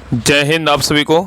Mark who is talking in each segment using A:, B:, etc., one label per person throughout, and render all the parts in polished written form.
A: जय हिंद आप सभी को।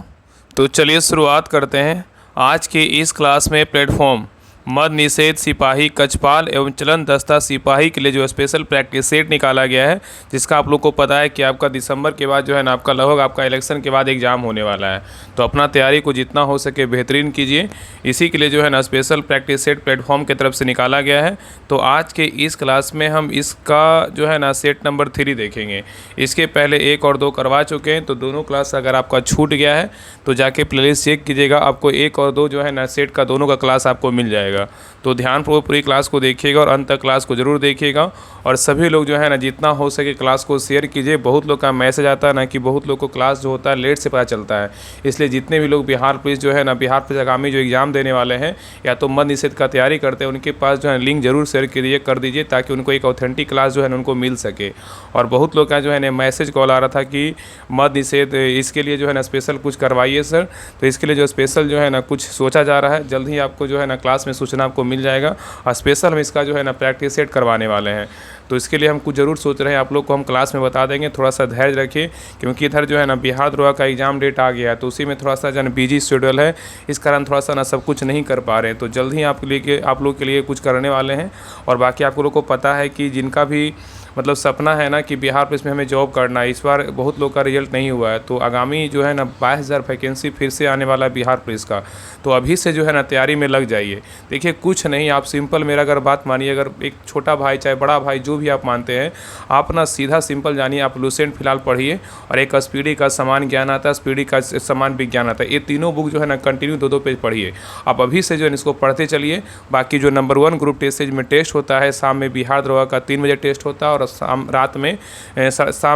A: तो चलिए शुरुआत करते हैं। आज के इस क्लास में प्लेटफॉर्म मद निषेध सिपाही कक्षपाल एवं चलन दस्ता सिपाही के लिए जो स्पेशल प्रैक्टिस सेट निकाला गया है, जिसका आप लोग को पता है कि आपका दिसंबर के बाद जो है ना आपका लगभग आपका इलेक्शन के बाद एग्ज़ाम होने वाला है। तो अपना तैयारी को जितना हो सके बेहतरीन कीजिए। इसी के लिए जो है ना स्पेशल प्रैक्टिस सेट प्लेटफॉर्म की तरफ से निकाला गया है। तो आज के इस क्लास में हम इसका जो है ना सेट नंबर 3 देखेंगे। इसके पहले 1 और 2 करवा चुके हैं, तो दोनों क्लास अगर आपका छूट गया है तो जाके प्लेलिस्ट चेक कीजिएगा। आपको 1 और 2 जो है ना सेट का दोनों का क्लास आपको मिल जाएगा। तो ध्यानपूर्वक पूरी क्लास को देखिएगा और अंत तक क्लास को ज़रूर देखिएगा। और सभी लोग जो है ना जितना हो सके क्लास को शेयर कीजिए। बहुत लोग का मैसेज आता है ना कि बहुत लोग को क्लास जो होता है लेट से पता चलता है, इसलिए जितने भी लोग बिहार पुलिस जो है ना बिहार पुलिस आगामी जो एग्ज़ाम देने वाले हैं या तो मद निषेध का तैयारी करते हैं, उनके पास जो है लिंक जरूर शेयर कर दीजिए ताकि उनको एक ऑथेंटिक क्लास जो है ना उनको मिल सके। और बहुत लोग का जो है ना मैसेज कॉल आ रहा था कि मद निषेध इसके लिए जो है ना स्पेशल कुछ करवाइए सर। तो इसके लिए जो स्पेशल जो है ना कुछ सोचा जा रहा है, जल्द ही आपको जो है ना क्लास में सूचना आपको मिल जाएगा। और स्पेशल हम इसका जो है ना प्रैक्टिस सेट करवाने वाले हैं। तो इसके लिए हम कुछ ज़रूर सोच रहे हैं, आप लोग को हम क्लास में बता देंगे। थोड़ा सा धैर्य रखिए क्योंकि इधर जो है ना बिहार दरोगा का एग्ज़ाम डेट आ गया है, तो उसी में थोड़ा सा जो है बिजी शेड्यूल है, इस कारण थोड़ा सा ना सब कुछ नहीं कर पा रहे हैं। तो जल्द ही आप लोग के लिए कुछ करने वाले हैं। और बाकी आप लोग को पता है कि जिनका भी मतलब सपना है ना कि बिहार पुलिस में हमें जॉब करना है, इस बार बहुत लोग का रिजल्ट नहीं हुआ है। तो आगामी जो है ना 22,000 वैकेंसी फिर से आने वाला है बिहार पुलिस का। तो अभी से जो है ना तैयारी में लग जाइए। देखिए कुछ नहीं, आप सिंपल मेरा अगर बात मानिए, अगर एक छोटा भाई चाहे बड़ा भाई जो भी आप मानते हैं, आप ना सीधा सिंपल जानिए। आप लुसेंट फिलहाल पढ़िए और एक स्पीडी का समान ज्ञान आता है, स्पीडी का समान विज्ञान आता है। ये तीनों बुक जो है ना कंटिन्यू 2-2 पेज पढ़िए। आप अभी से जो है इसको पढ़ते चलिए। बाकी जो नंबर 1 ग्रुप टेस्ट में टेस्ट होता है, शाम में बिहार दरोगा का 3 बजे टेस्ट होता है और शाम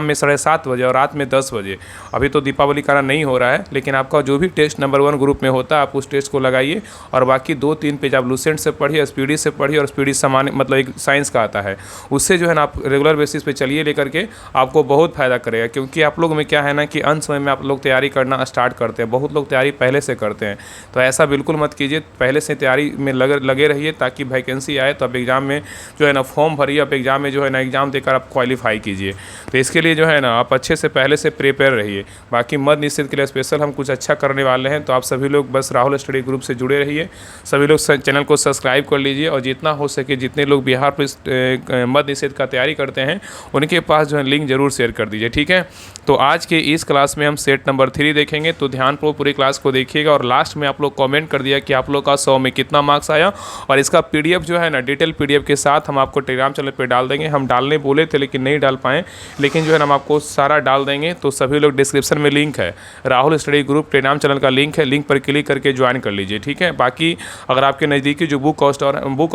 A: में 7:30 बजे और रात में 10 बजे। अभी तो दीपावली का नहीं हो रहा है, लेकिन आपका जो भी टेस्ट नंबर 1 ग्रुप में होता है आप उस टेस्ट को लगाइए। और बाकी 2-3 पेज आप लुसेंट से पढ़िए, स्पीडी से पढ़िए। और स्पीडी समान मतलब एक साइंस का आता है, उससे जो है ना आप रेगुलर बेसिस पे चलिए लेकर के, आपको बहुत फायदा करेगा। क्योंकि आप लोग में क्या है ना कि अंत समय में आप लोग तैयारी करना स्टार्ट करते हैं, बहुत लोग तैयारी पहले से करते हैं। तो ऐसा बिल्कुल मत कीजिए, पहले से तैयारी में लगे रहिए ताकि वैकेंसी आए तो आप एग्ज़ाम में जो है ना फॉर्म भरिए। आप एग्ज़ाम में जो है ना एग्ज़ाम देकर आप क्वालिफाई कीजिए। तो इसके लिए जो है ना आप अच्छे से पहले से प्रिपेयर रहिए। बाकी मद निषेध के लिए स्पेशल हम कुछ अच्छा करने वाले हैं, तो आप सभी लोग बस राहुल स्टडी ग्रुप से जुड़े रहिए। सभी लोग चैनल को सब्सक्राइब कर लीजिए और जितना हो सके जितने लोग बिहार पुलिस मद निषेध का तैयारी करते हैं उनके पास जो है लिंक जरूर शेयर कर दीजिए, ठीक है। तो आज के इस क्लास में हम सेट नंबर 3 देखेंगे। तो ध्यानपूर्वक पूरी क्लास को देखिएगा और लास्ट में आप लोग कमेंट कर दिया कि आप लोग का 100 में कितना मार्क्स आया। और इसका पीडीएफ जो है ना डिटेल पीडीएफ के साथ हम आपको टेलीग्राम चैनल पर डाल देंगे। हम डालने बोले थे लेकिन नहीं डाल पाए, लेकिन जो है ना हम आपको सारा डाल देंगे। तो सभी लोग डिस्क्रिप्शन में लिंक है, Rahul study group Telegram channel का लिंक है, लिंक पर क्लिक करके ज्वाइन कर लीजिए, ठीक है। बाकी अगर आपके नज़दीकी जो बुक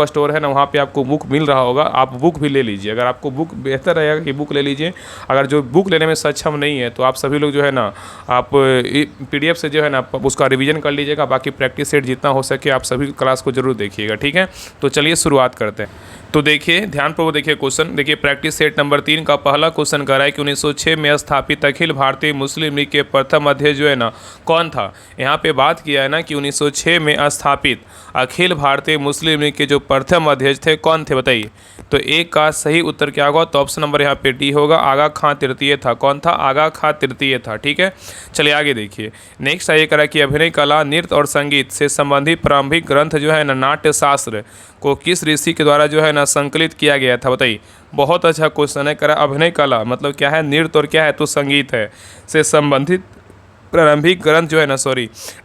A: स्टोर है ना, वहाँ पे आपको बुक मिल रहा होगा, आप बुक भी ले लीजिए। अगर आपको बुक बेहतर रहेगा कि बुक ले लीजिए। अगर जो बुक लेने में सक्षम नहीं है तो आप सभी लोग जो है ना आप पीडीएफ से जो है ना उसका रिवीजन कर लीजिएगा। बाकी प्रैक्टिस सेट जितना हो सके आप सभी क्लास को जरूर देखिएगा, ठीक है। तो चलिए शुरुआत करते हैं। तो देखिए ध्यानपूर्वक देखिए क्वेश्चन। देखिए प्रैक्टिस सेट नंबर 3 का पहला क्वेश्चन कह रहा है कि 1906 में स्थापित अखिल भारतीय मुस्लिम लीग के प्रथम अध्यक्ष जो है ना कौन था। यहाँ पे बात किया है ना कि 1906 में स्थापित अखिल भारतीय मुस्लिम लीग के जो प्रथम अध्यक्ष थे कौन थे, बताइए। तो एक का सही उत्तर क्या होगा, तो ऑप्शन नंबर यहाँ पे डी होगा, आगा खां तृतीय था। कौन था, आगा खां तृतीय था, ठीक है। चलिए आगे देखिए। नेक्स्ट ये करा कि अभिनय कला नृत्य और संगीत से संबंधित प्रारंभिक ग्रंथ जो है ना नाट्य शास्त्र को किस ऋषि के द्वारा जो है ना संकलित किया गया था, बताइए। बहुत अच्छा क्वेश्चन है। करा अभिनय कला मतलब क्या है, नृत्य, और क्या है तो संगीत है, से संबंधित प्रारंभिक ग्रंथ जो है ना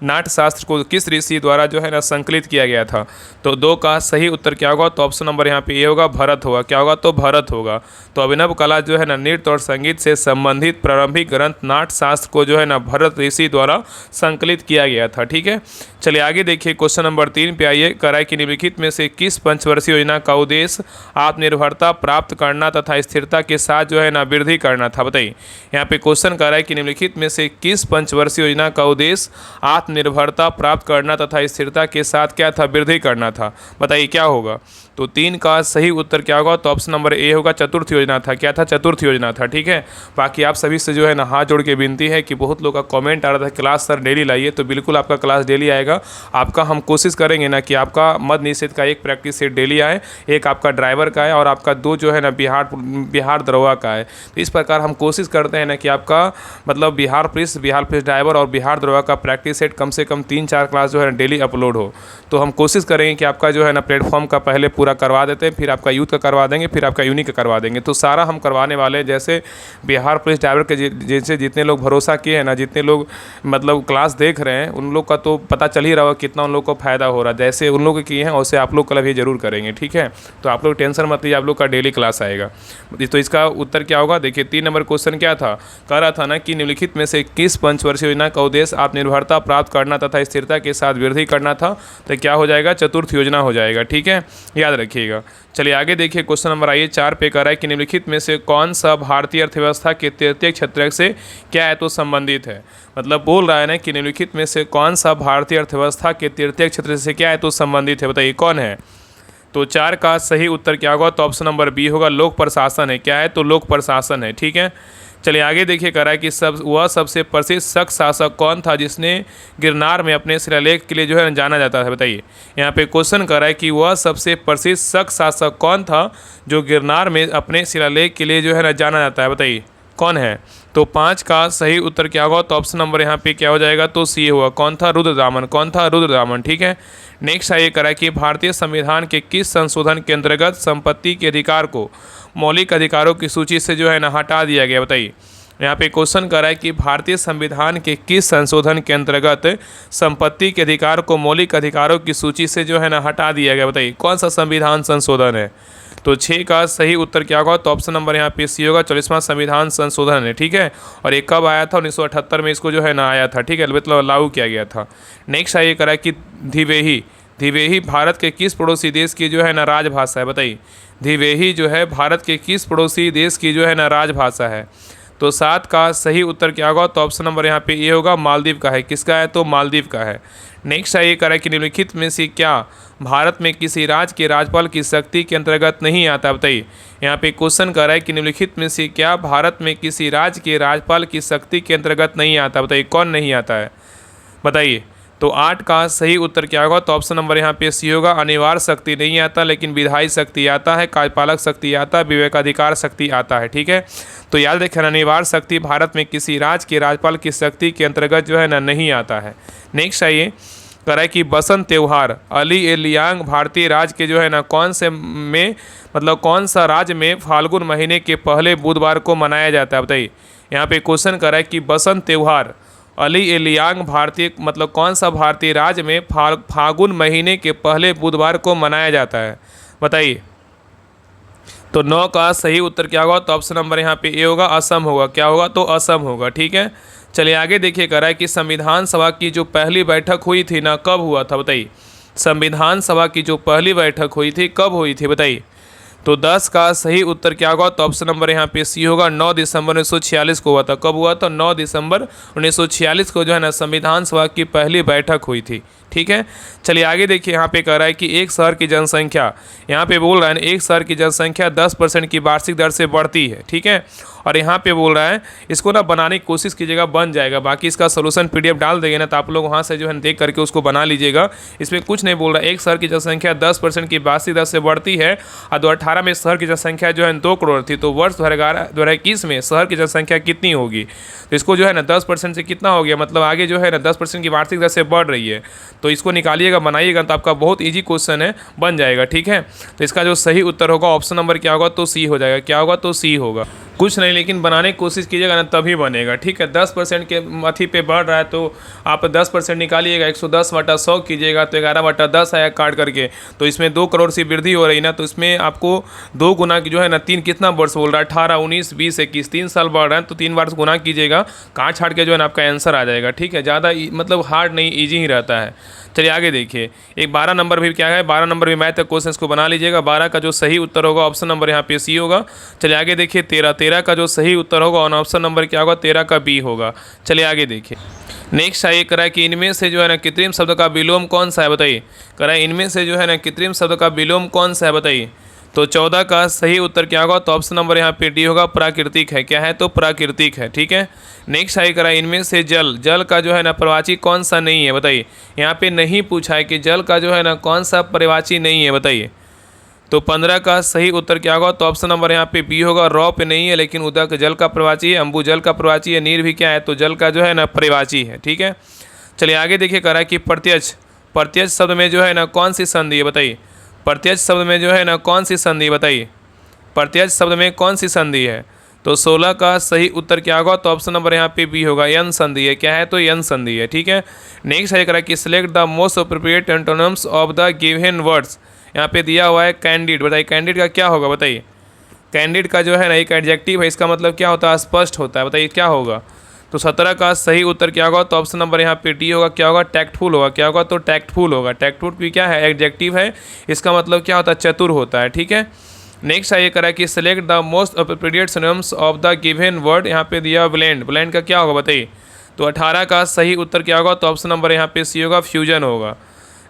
A: नाट्य शास्त्र को किस ऋषि द्वारा जो है ना संकलित किया गया था। तो 2 का सही उत्तर क्या होगा, तो ऑप्शन नंबर यहाँ पे ये होगा, भरत होगा। क्या होगा, तो भरत होगा। तो अभिनव कला जो है ना नृत्य और संगीत से संबंधित प्रारंभिक ग्रंथ नाट्य शास्त्र को जो है ना भरत ऋषि द्वारा संकलित किया गया था, ठीक है। चलिए आगे देखिए क्वेश्चन नंबर 3 पे आइए। कराए कि निम्नलिखित में से किस पंचवर्षीय योजना का उद्देश्य आत्मनिर्भरता प्राप्त करना तथा स्थिरता के साथ जो है ना वृद्धि करना था, बताइए। यहाँ पे क्वेश्चन कर रहा है कि निम्नलिखित में से किस पंचवर्षीय योजना का उद्देश्य आत्मनिर्भरता प्राप्त करना तथा स्थिरता के साथ क्या था, वृद्धि करना था। बताइए क्या होगा। तो 3 का सही उत्तर क्या होगा, तो ऑप्शन नंबर ए होगा, चतुर्थ योजना था। क्या था, चतुर्थ योजना था। ठीक है, बाकी आप सभी से जो है ना हाथ जोड़ के विनती है कि बहुत लोग का कमेंट आ रहा था क्लास सर डेली लाइए, तो बिल्कुल आपका क्लास डेली आएगा। आपका हम कोशिश करेंगे ना कि आपका मद निषेध का एक प्रैक्टिस सेट डेली आए, एक आपका ड्राइवर का है और आपका 2 जो है ना बिहार दरोगा का है। तो इस प्रकार हम कोशिश करते हैं ना कि आपका मतलब बिहार पुलिस ड्राइवर और बिहार दरोगा का प्रैक्टिस सेट कम से कम 3-4 क्लास जो है ना डेली अपलोड हो। तो हम कोशिश करेंगे कि आपका जो है ना प्लेटफॉर्म का पहले पूरा करवा देते हैं, फिर आपका यूथ का करवा देंगे, फिर आपका यूनिक का करवा देंगे। तो सारा हम करवाने वाले हैं। जैसे बिहार पुलिस ड्राइवर के जैसे जितने लोग भरोसा किए हैं ना, जितने लोग मतलब क्लास देख रहे हैं, उन लोग का तो पता चल ही रहा होगा कितना उन लोग को फ़ायदा हो रहा है। जैसे उन लोग किए हैं वैसे आप लोग कल भी जरूर करेंगे। ठीक है, तो आप लोग टेंशन मत लीजिए, आप लोग का डेली क्लास आएगा। तो इसका उत्तर क्या होगा, देखिए 3 नंबर क्वेश्चन क्या था, कह रहा था ना कि निम्नलिखित में से किस पंचवर्षीय योजना का उद्देश्य आत्मनिर्भरता प्राप्त करना तथा स्थिरता के साथ वृद्धि करना था। तो क्या हो जाएगा, चतुर्थ योजना हो जाएगा। ठीक है, याद रखिएगा। चलिए आगे देखिए, क्वेश्चन नंबर आइए 4 पे कह रहा है कि निम्नलिखित में से कौन सा भारतीय अर्थव्यवस्था के तृतीय क्षेत्र से क्या है तो संबंधित है। मतलब बोल रहा है ना कि निम्नलिखित में से कौन सा भारतीय अर्थव्यवस्था के तृतीय क्षेत्र से क्या है तो संबंधित है। बताइए कौन है। तो 4 का सही उत्तर क्या होगा, तो ऑप्शन नंबर बी होगा, लोक प्रशासन है। क्या है, तो लोक प्रशासन है। ठीक है, चलिए आगे देखिए, कह रहा है कि सबसे प्रसिद्ध शक शासक कौन था जिसने गिरनार में अपने शिलालेख के लिए जो है जाना जाता है। बताइए, यहाँ पे क्वेश्चन कर रहा है कि वह सबसे प्रसिद्ध शक शासक कौन था जो गिरनार में अपने शिलालेख के लिए जो है जाना जाता है। बताइए कौन है। तो 5 का सही उत्तर क्या होगा, तो ऑप्शन नंबर यहाँ पे क्या हो जाएगा, तो सी होगा। कौन था, रुद्रदामन। कौन था, रुद्रदामन। ठीक है, नेक्स्ट आइए करा कि भारतीय संविधान के किस संशोधन के अंतर्गत संपत्ति के अधिकार को मौलिक अधिकारों की सूची से जो है ना हटा दिया गया। बताइए, यहाँ पे क्वेश्चन कर रहा है कि भारतीय संविधान के किस संशोधन के अंतर्गत संपत्ति के अधिकार को मौलिक अधिकारों की सूची से जो है ना हटा दिया गया। बताइए कौन सा संविधान संशोधन है। तो 6 का सही उत्तर क्या होगा, तो ऑप्शन नंबर यहाँ पे सी होगा, 40वां संविधान संशोधन है। ठीक है, और एक कब आया था, 1978 में इसको जो है ना आया था। ठीक है, मतलब लागू किया गया था। नेक्स्ट आइए करा कि द्विवेही भारत के किस पड़ोसी देश की जो है ना राजभाषा है। बताइए, द्विवेही जो है भारत के किस पड़ोसी देश की जो है ना राजभाषा है। तो 7 का सही उत्तर क्या होगा, तो ऑप्शन नंबर यहाँ पे ये होगा, मालदीव का है। किसका है, तो मालदीव का है। नेक्स्ट आइए करा कि निम्नलिखित में से क्या भारत में किसी राज्य के राज्यपाल की शक्ति के अंतर्गत नहीं आता। बताइए, यहाँ पे क्वेश्चन कर रहा है कि निम्नलिखित में से क्या भारत में किसी राज्य के राज्यपाल की शक्ति के अंतर्गत नहीं आता। बताइए कौन नहीं आता है। बताइए, तो 8 का सही उत्तर क्या होगा, तो ऑप्शन नंबर यहाँ पे सी होगा, अनिवार्य शक्ति नहीं आता लेकिन विधायी शक्ति आता है, कार्यपालक शक्ति आता है, विवेकाधिकार शक्ति आता है। ठीक है, तो याद रखें अनिवार्य शक्ति भारत में किसी राज्य के राज्यपाल की शक्ति के अंतर्गत जो है ना नहीं आता है। नेक्स्ट आइए कह रहा है कि बसंत त्यौहार अली ए लियांग भारतीय राज्य के जो है ना कौन से में मतलब कौन सा राज्य में फाल्गुन महीने के पहले बुधवार को मनाया जाता है। बताइए, यहाँ पे क्वेश्चन कर रहा है कि बसंत त्यौहार अली ए लियांग भारतीय मतलब कौन सा भारतीय राज्य में फाल्गुन महीने के पहले बुधवार को मनाया जाता है। बताइए, तो 9 का सही उत्तर क्या होगा, तो ऑप्शन नंबर यहाँ पे ए होगा, असम होगा। क्या होगा, तो असम होगा। ठीक है, चलिए आगे देखिए कह रहा है कि संविधान सभा की जो पहली बैठक हुई थी ना कब हुआ था। बताइए, संविधान सभा की जो पहली बैठक हुई थी कब हुई थी। बताइए, तो 10 का सही उत्तर क्या होगा, तो ऑप्शन नंबर यहाँ पे सी होगा, 9 दिसंबर 1946 को हुआ था। कब हुआ था, 9 दिसंबर 1946 को जो है ना संविधान सभा की पहली बैठक हुई थी। ठीक है, चलिए आगे देखिए, यहाँ पे कह रहा है कि एक शहर की जनसंख्या, यहाँ पे बोल रहा है एक शहर की जनसंख्या 10% की वार्षिक दर से बढ़ती है। ठीक है, और यहाँ पे बोल रहा है इसको ना बनाने की कोशिश कीजिएगा, बन जाएगा। बाकी इसका सोल्यूशन PDF डाल देंगे ना, तो आप लोग वहाँ से जो है देख करके उसको बना लीजिएगा। इसमें कुछ नहीं बोल रहा, एक शहर की जनसंख्या 10% की वार्षिक दर से बढ़ती है और 2018 में शहर की जनसंख्या जो है 2 करोड़ थी। तो वर्ष 2021 में शहर की जनसंख्या कितनी होगी, तो इसको जो है ना 10% से कितना हो गया, मतलब आगे जो है ना 10% की वार्षिक दर से बढ़ रही है। तो इसको निकालिएगा, बनाइएगा, तो आपका बहुत ईजी क्वेश्चन है, बन जाएगा। ठीक है, तो इसका जो सही उत्तर होगा ऑप्शन नंबर क्या होगा, तो सी हो जाएगा। क्या होगा, तो सी होगा। कुछ नहीं, लेकिन बनाने की कोशिश कीजिएगा ना तभी बनेगा। ठीक है, 10% के अथी पे बढ़ रहा है तो आप 10% निकालिएगा, 110/100 कीजिएगा तो 11/10 आया काट करके। तो इसमें 2 करोड़ से वृद्धि हो रही ना, तो इसमें आपको 2 गुना की जो है ना 3 कितना वर्ष बोल रहा है, 18, 19, 20, 21, 3 साल बढ़ रहा है, तो 3 बार गुना कीजिएगा, काट छाट के जो है ना आपका आंसर आ जाएगा। ठीक है, ज़्यादा मतलब हार्ड नहीं, ईजी ही रहता है। चलिए आगे देखिए, एक 12 नंबर भी क्या है, 12 नंबर भी मैथ का क्वेश्चन को बना लीजिएगा। 12 का जो सही उत्तर होगा ऑप्शन नंबर यहाँ पे सी होगा। चलिए आगे देखिए, 13 का जो सही उत्तर होगा ऑन ऑप्शन नंबर क्या होगा, 13 का बी होगा। चलिए आगे देखिए, नेक्स्ट आइए करा कि इनमें से जो है ना कृत्रिम शब्द का विलोम कौन सा है बताइए। करा इनमें से जो है ना कृत्रिम शब्द का विलोम कौन सा है बताइए। तो 14 का सही उत्तर क्या होगा, तो ऑप्शन नंबर यहाँ पे डी होगा, प्राकृतिक है। क्या है, तो प्राकृतिक है। ठीक है। नेक्स्ट आइए करा इनमें से जल का जो है ना प्रवाची कौन सा नहीं है बताइए। यहाँ पे नहीं पूछा है कि जल का जो है ना कौन सा प्रवाची नहीं है बताइए। तो 15 का सही उत्तर क्या होगा, तो ऑप्शन नंबर यहाँ पे बी होगा, रॉ पे नहीं है लेकिन उदक जल का प्रवाची है, अम्बु जल का प्रवाची है, नीर भी क्या है, तो जल का जो है ना प्रवाची है। ठीक है। चलिए आगे देखिए कह रहा है कि प्रत्यक्ष शब्द में जो है ना कौन सी संधि है बताइए। प्रत्यक्ष शब्द में जो है ना कौन सी संधि बताइए। प्रत्यक्ष शब्द में कौन सी संधि है। तो 16 का सही उत्तर क्या होगा, तो ऑप्शन नंबर यहाँ पे बी होगा, यन संधि है। क्या है, तो यन संधि है। ठीक है। नेक्स्ट है करा कि select the most appropriate antonyms of the given words. यहाँ पे दिया हुआ है कैंडिड, बताइए कैंडिड का क्या होगा बताइए। कैंडिड का जो है ना एक एडजेक्टिव है, इसका मतलब क्या होता है, स्पष्ट होता है। बताइए क्या होगा। तो 17 का सही उत्तर क्या होगा, तो ऑप्शन नंबर यहाँ पे डी होगा। क्या होगा, टैक्टफुल होगा। क्या होगा, तो टैक्टफुल होगा। टैक्टफुल भी क्या है, एडजेक्टिव है, इसका मतलब क्या होता है, चतुर होता है। ठीक है। नेक्स्ट आइए करा कि select the most appropriate synonyms of the given word. यहाँ पे दिया ब्लेंड, ब्लेंड का क्या होगा बताइए। तो 18 का सही उत्तर क्या होगा, तो ऑप्शन नंबर यहाँ पे सी होगा, फ्यूजन होगा।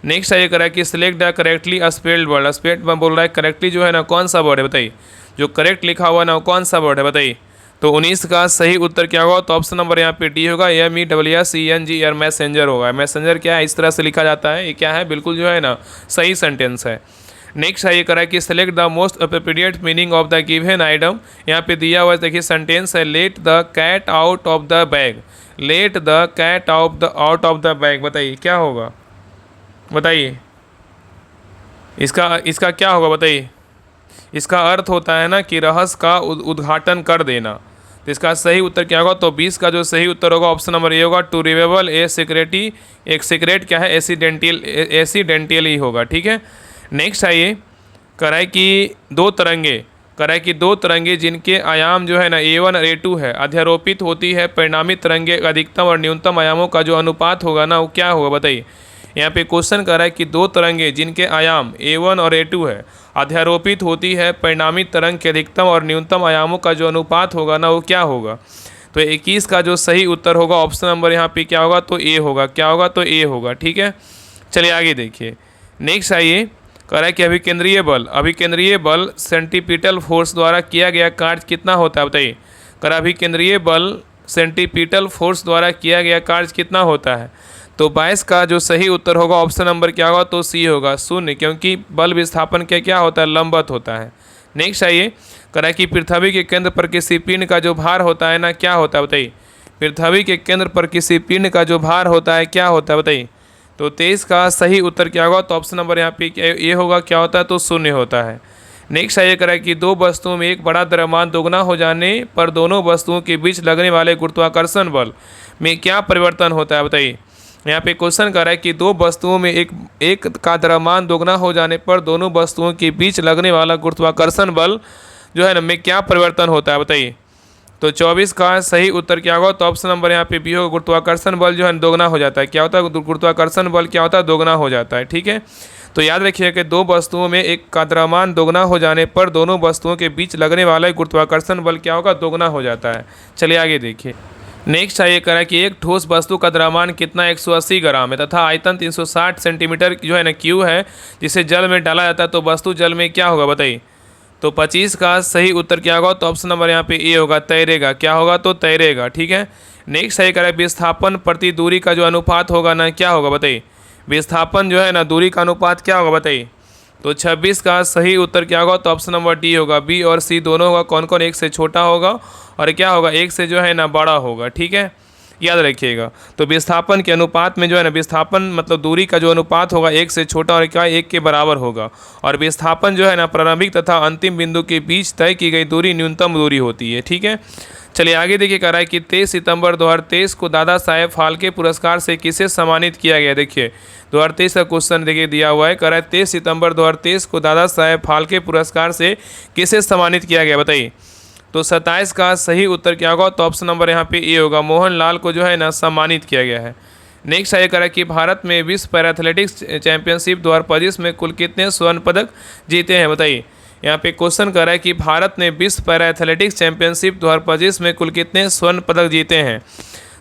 A: नेक्स्ट आइए करा कि select the correctly spelled word. Spelled में बोल रहा है करेक्टली जो है ना कौन सा वर्ड है बताइए। जो करेक्ट लिखा हुआ ना कौन सा वर्ड है बताइए। तो 19 का सही उत्तर क्या होगा, तो ऑप्शन नंबर यहाँ पे डी होगा, MESSENGR, मैसेंजर होगा। मैसेंजर क्या है, इस तरह से लिखा जाता है, ये क्या है, बिल्कुल जो है ना सही सेंटेंस है। नेक्स्ट है ये करा कि select the most appropriate meaning of the given item. यहाँ पे दिया हुआ देखिए सेंटेंस है, let the cat out of the bag. Let the cat out of the bag, बताइए क्या होगा, बताइए इसका क्या होगा बताइए। इसका अर्थ होता है ना कि रहस्य का उद्घाटन कर देना। तो इसका सही उत्तर क्या होगा, तो 20 का जो सही उत्तर होगा ऑप्शन नंबर ए होगा, टू रिवेल ए सिक्रेटी। एक सिक्रेट क्या है, एसीडेंटियली होगा। ठीक है। नेक्स्ट आइए कराए कि दो तरंगे जिनके आयाम जो है ना A1 और A2 है, अध्यारोपित होती है। परिणामी तरंगे अधिकतम और न्यूनतम आयामों का जो अनुपात होगा ना वो क्या होगा बताइए। यहाँ पे क्वेश्चन कर रहा है कि दो तरंगे जिनके आयाम A1 और A2 है, अध्यारोपित होती है। परिणामी तरंग के अधिकतम और न्यूनतम आयामों का जो अनुपात होगा ना वो क्या होगा। तो 21 का जो सही उत्तर होगा ऑप्शन नंबर यहाँ पे क्या होगा, तो ए होगा। क्या होगा, तो ए होगा। ठीक है। चलिए आगे देखिए। नेक्स्ट आइए कह रहा है कि अभिकेंद्रीय बल सेंटीपिटल फोर्स द्वारा किया गया कार्य कितना होता है बताइए। कह रहा अभिकेंद्रीय बल सेंटीपिटल फोर्स द्वारा किया गया कार्य कितना होता है। तो 22 का जो सही उत्तर होगा ऑप्शन नंबर क्या होगा, तो सी होगा, 0, क्योंकि बल विस्थापन क्या होता है, लंबवत होता है। नेक्स्ट आइए कह रहा है कि पृथ्वी के केंद्र पर किसी पिंड का जो भार होता है ना क्या होता है बताइए। पृथ्वी के केंद्र पर किसी पिंड का जो भार होता है क्या होता है बताइए। तो 23 का सही उत्तर क्या होगा, तो ऑप्शन नंबर यहाँ पे ये होगा, क्या होता है, तो 0 होता है। नेक्स्ट आइए कह रहा है कि दो वस्तुओं में एक बड़ा द्रव्यमान दोगुना हो जाने पर दोनों वस्तुओं के बीच लगने वाले गुरुत्वाकर्षण बल में क्या परिवर्तन होता है बताइए। यहाँ पे क्वेश्चन कर रहा है कि दो वस्तुओं में एक का द्रव्यमान दोगुना हो जाने पर दोनों वस्तुओं के बीच लगने वाला गुरुत्वाकर्षण बल जो है ना में क्या परिवर्तन होता है बताइए। तो 24 का सही उत्तर क्या होगा, तो ऑप्शन नंबर यहाँ पे बी होगा, गुरुत्वाकर्षण बल जो है दोगुना हो जाता है। क्या होता है, गुरुत्वाकर्षण बल क्या होता है, दोगुना हो जाता है। ठीक है। तो याद रखिए कि दो वस्तुओं में एक का द्रव्यमान दोगुना हो जाने पर दोनों वस्तुओं के बीच लगने वाला गुरुत्वाकर्षण बल क्या होगा, दोगुना हो जाता है। चलिए आगे देखिए। नेक्स्ट आइए कह रहा है कि एक ठोस वस्तु का द्रव्यमान कितना 180 ग्राम है तथा आयतन 360 सेंटीमीटर जो है ना क्यू है, जिसे जल में डाला जाता है, तो वस्तु जल में क्या होगा बताइए। तो 25 का सही उत्तर क्या होगा, तो ऑप्शन नंबर यहाँ पे ए होगा, तैरेगा। क्या होगा, तो तैरेगा। ठीक है। नेक्स्ट सही कह रहा है विस्थापन प्रति दूरी का जो अनुपात होगा ना क्या होगा बताइए। विस्थापन जो है ना दूरी का अनुपात क्या होगा बताइए। तो 26 का सही उत्तर क्या होगा, तो ऑप्शन नंबर डी होगा, बी और सी दोनों होगा। कौन कौन, एक से छोटा होगा और क्या होगा, एक से जो है ना बड़ा होगा। ठीक है, याद रखिएगा। तो विस्थापन के अनुपात में जो है ना, विस्थापन मतलब दूरी का जो अनुपात होगा एक से छोटा और क्या एक के बराबर होगा। और विस्थापन जो है ना प्रारंभिक तथा अंतिम बिंदु के बीच तय की गई दूरी न्यूनतम दूरी होती है। ठीक है। चलिए आगे देखिए कह रहा है कि 23 सितंबर 2023 को दादा साहेब फाल्के पुरस्कार से किसे सम्मानित किया गया। देखिए 2023 का क्वेश्चन देखिए दिया हुआ है, कह रहा है 23 सितंबर 2023 को दादा साहेब फाल्के पुरस्कार से किसे सम्मानित किया गया बताइए। तो 27 का सही उत्तर क्या होगा, तो ऑप्शन नंबर यहाँ पे ए होगा, मोहनलाल को जो है ना सम्मानित किया गया है। नेक्स्ट आइए कह रहा है कि भारत में विश्व पैरा एथलेटिक्स चैंपियनशिप 2025 में कुल कितने स्वर्ण पदक जीते हैं बताइए। यहाँ पे क्वेश्चन कर रहा है कि भारत ने विश्व पैरा एथलेटिक्स चैंपियनशिप 2025 में कुल कितने स्वर्ण पदक जीते हैं।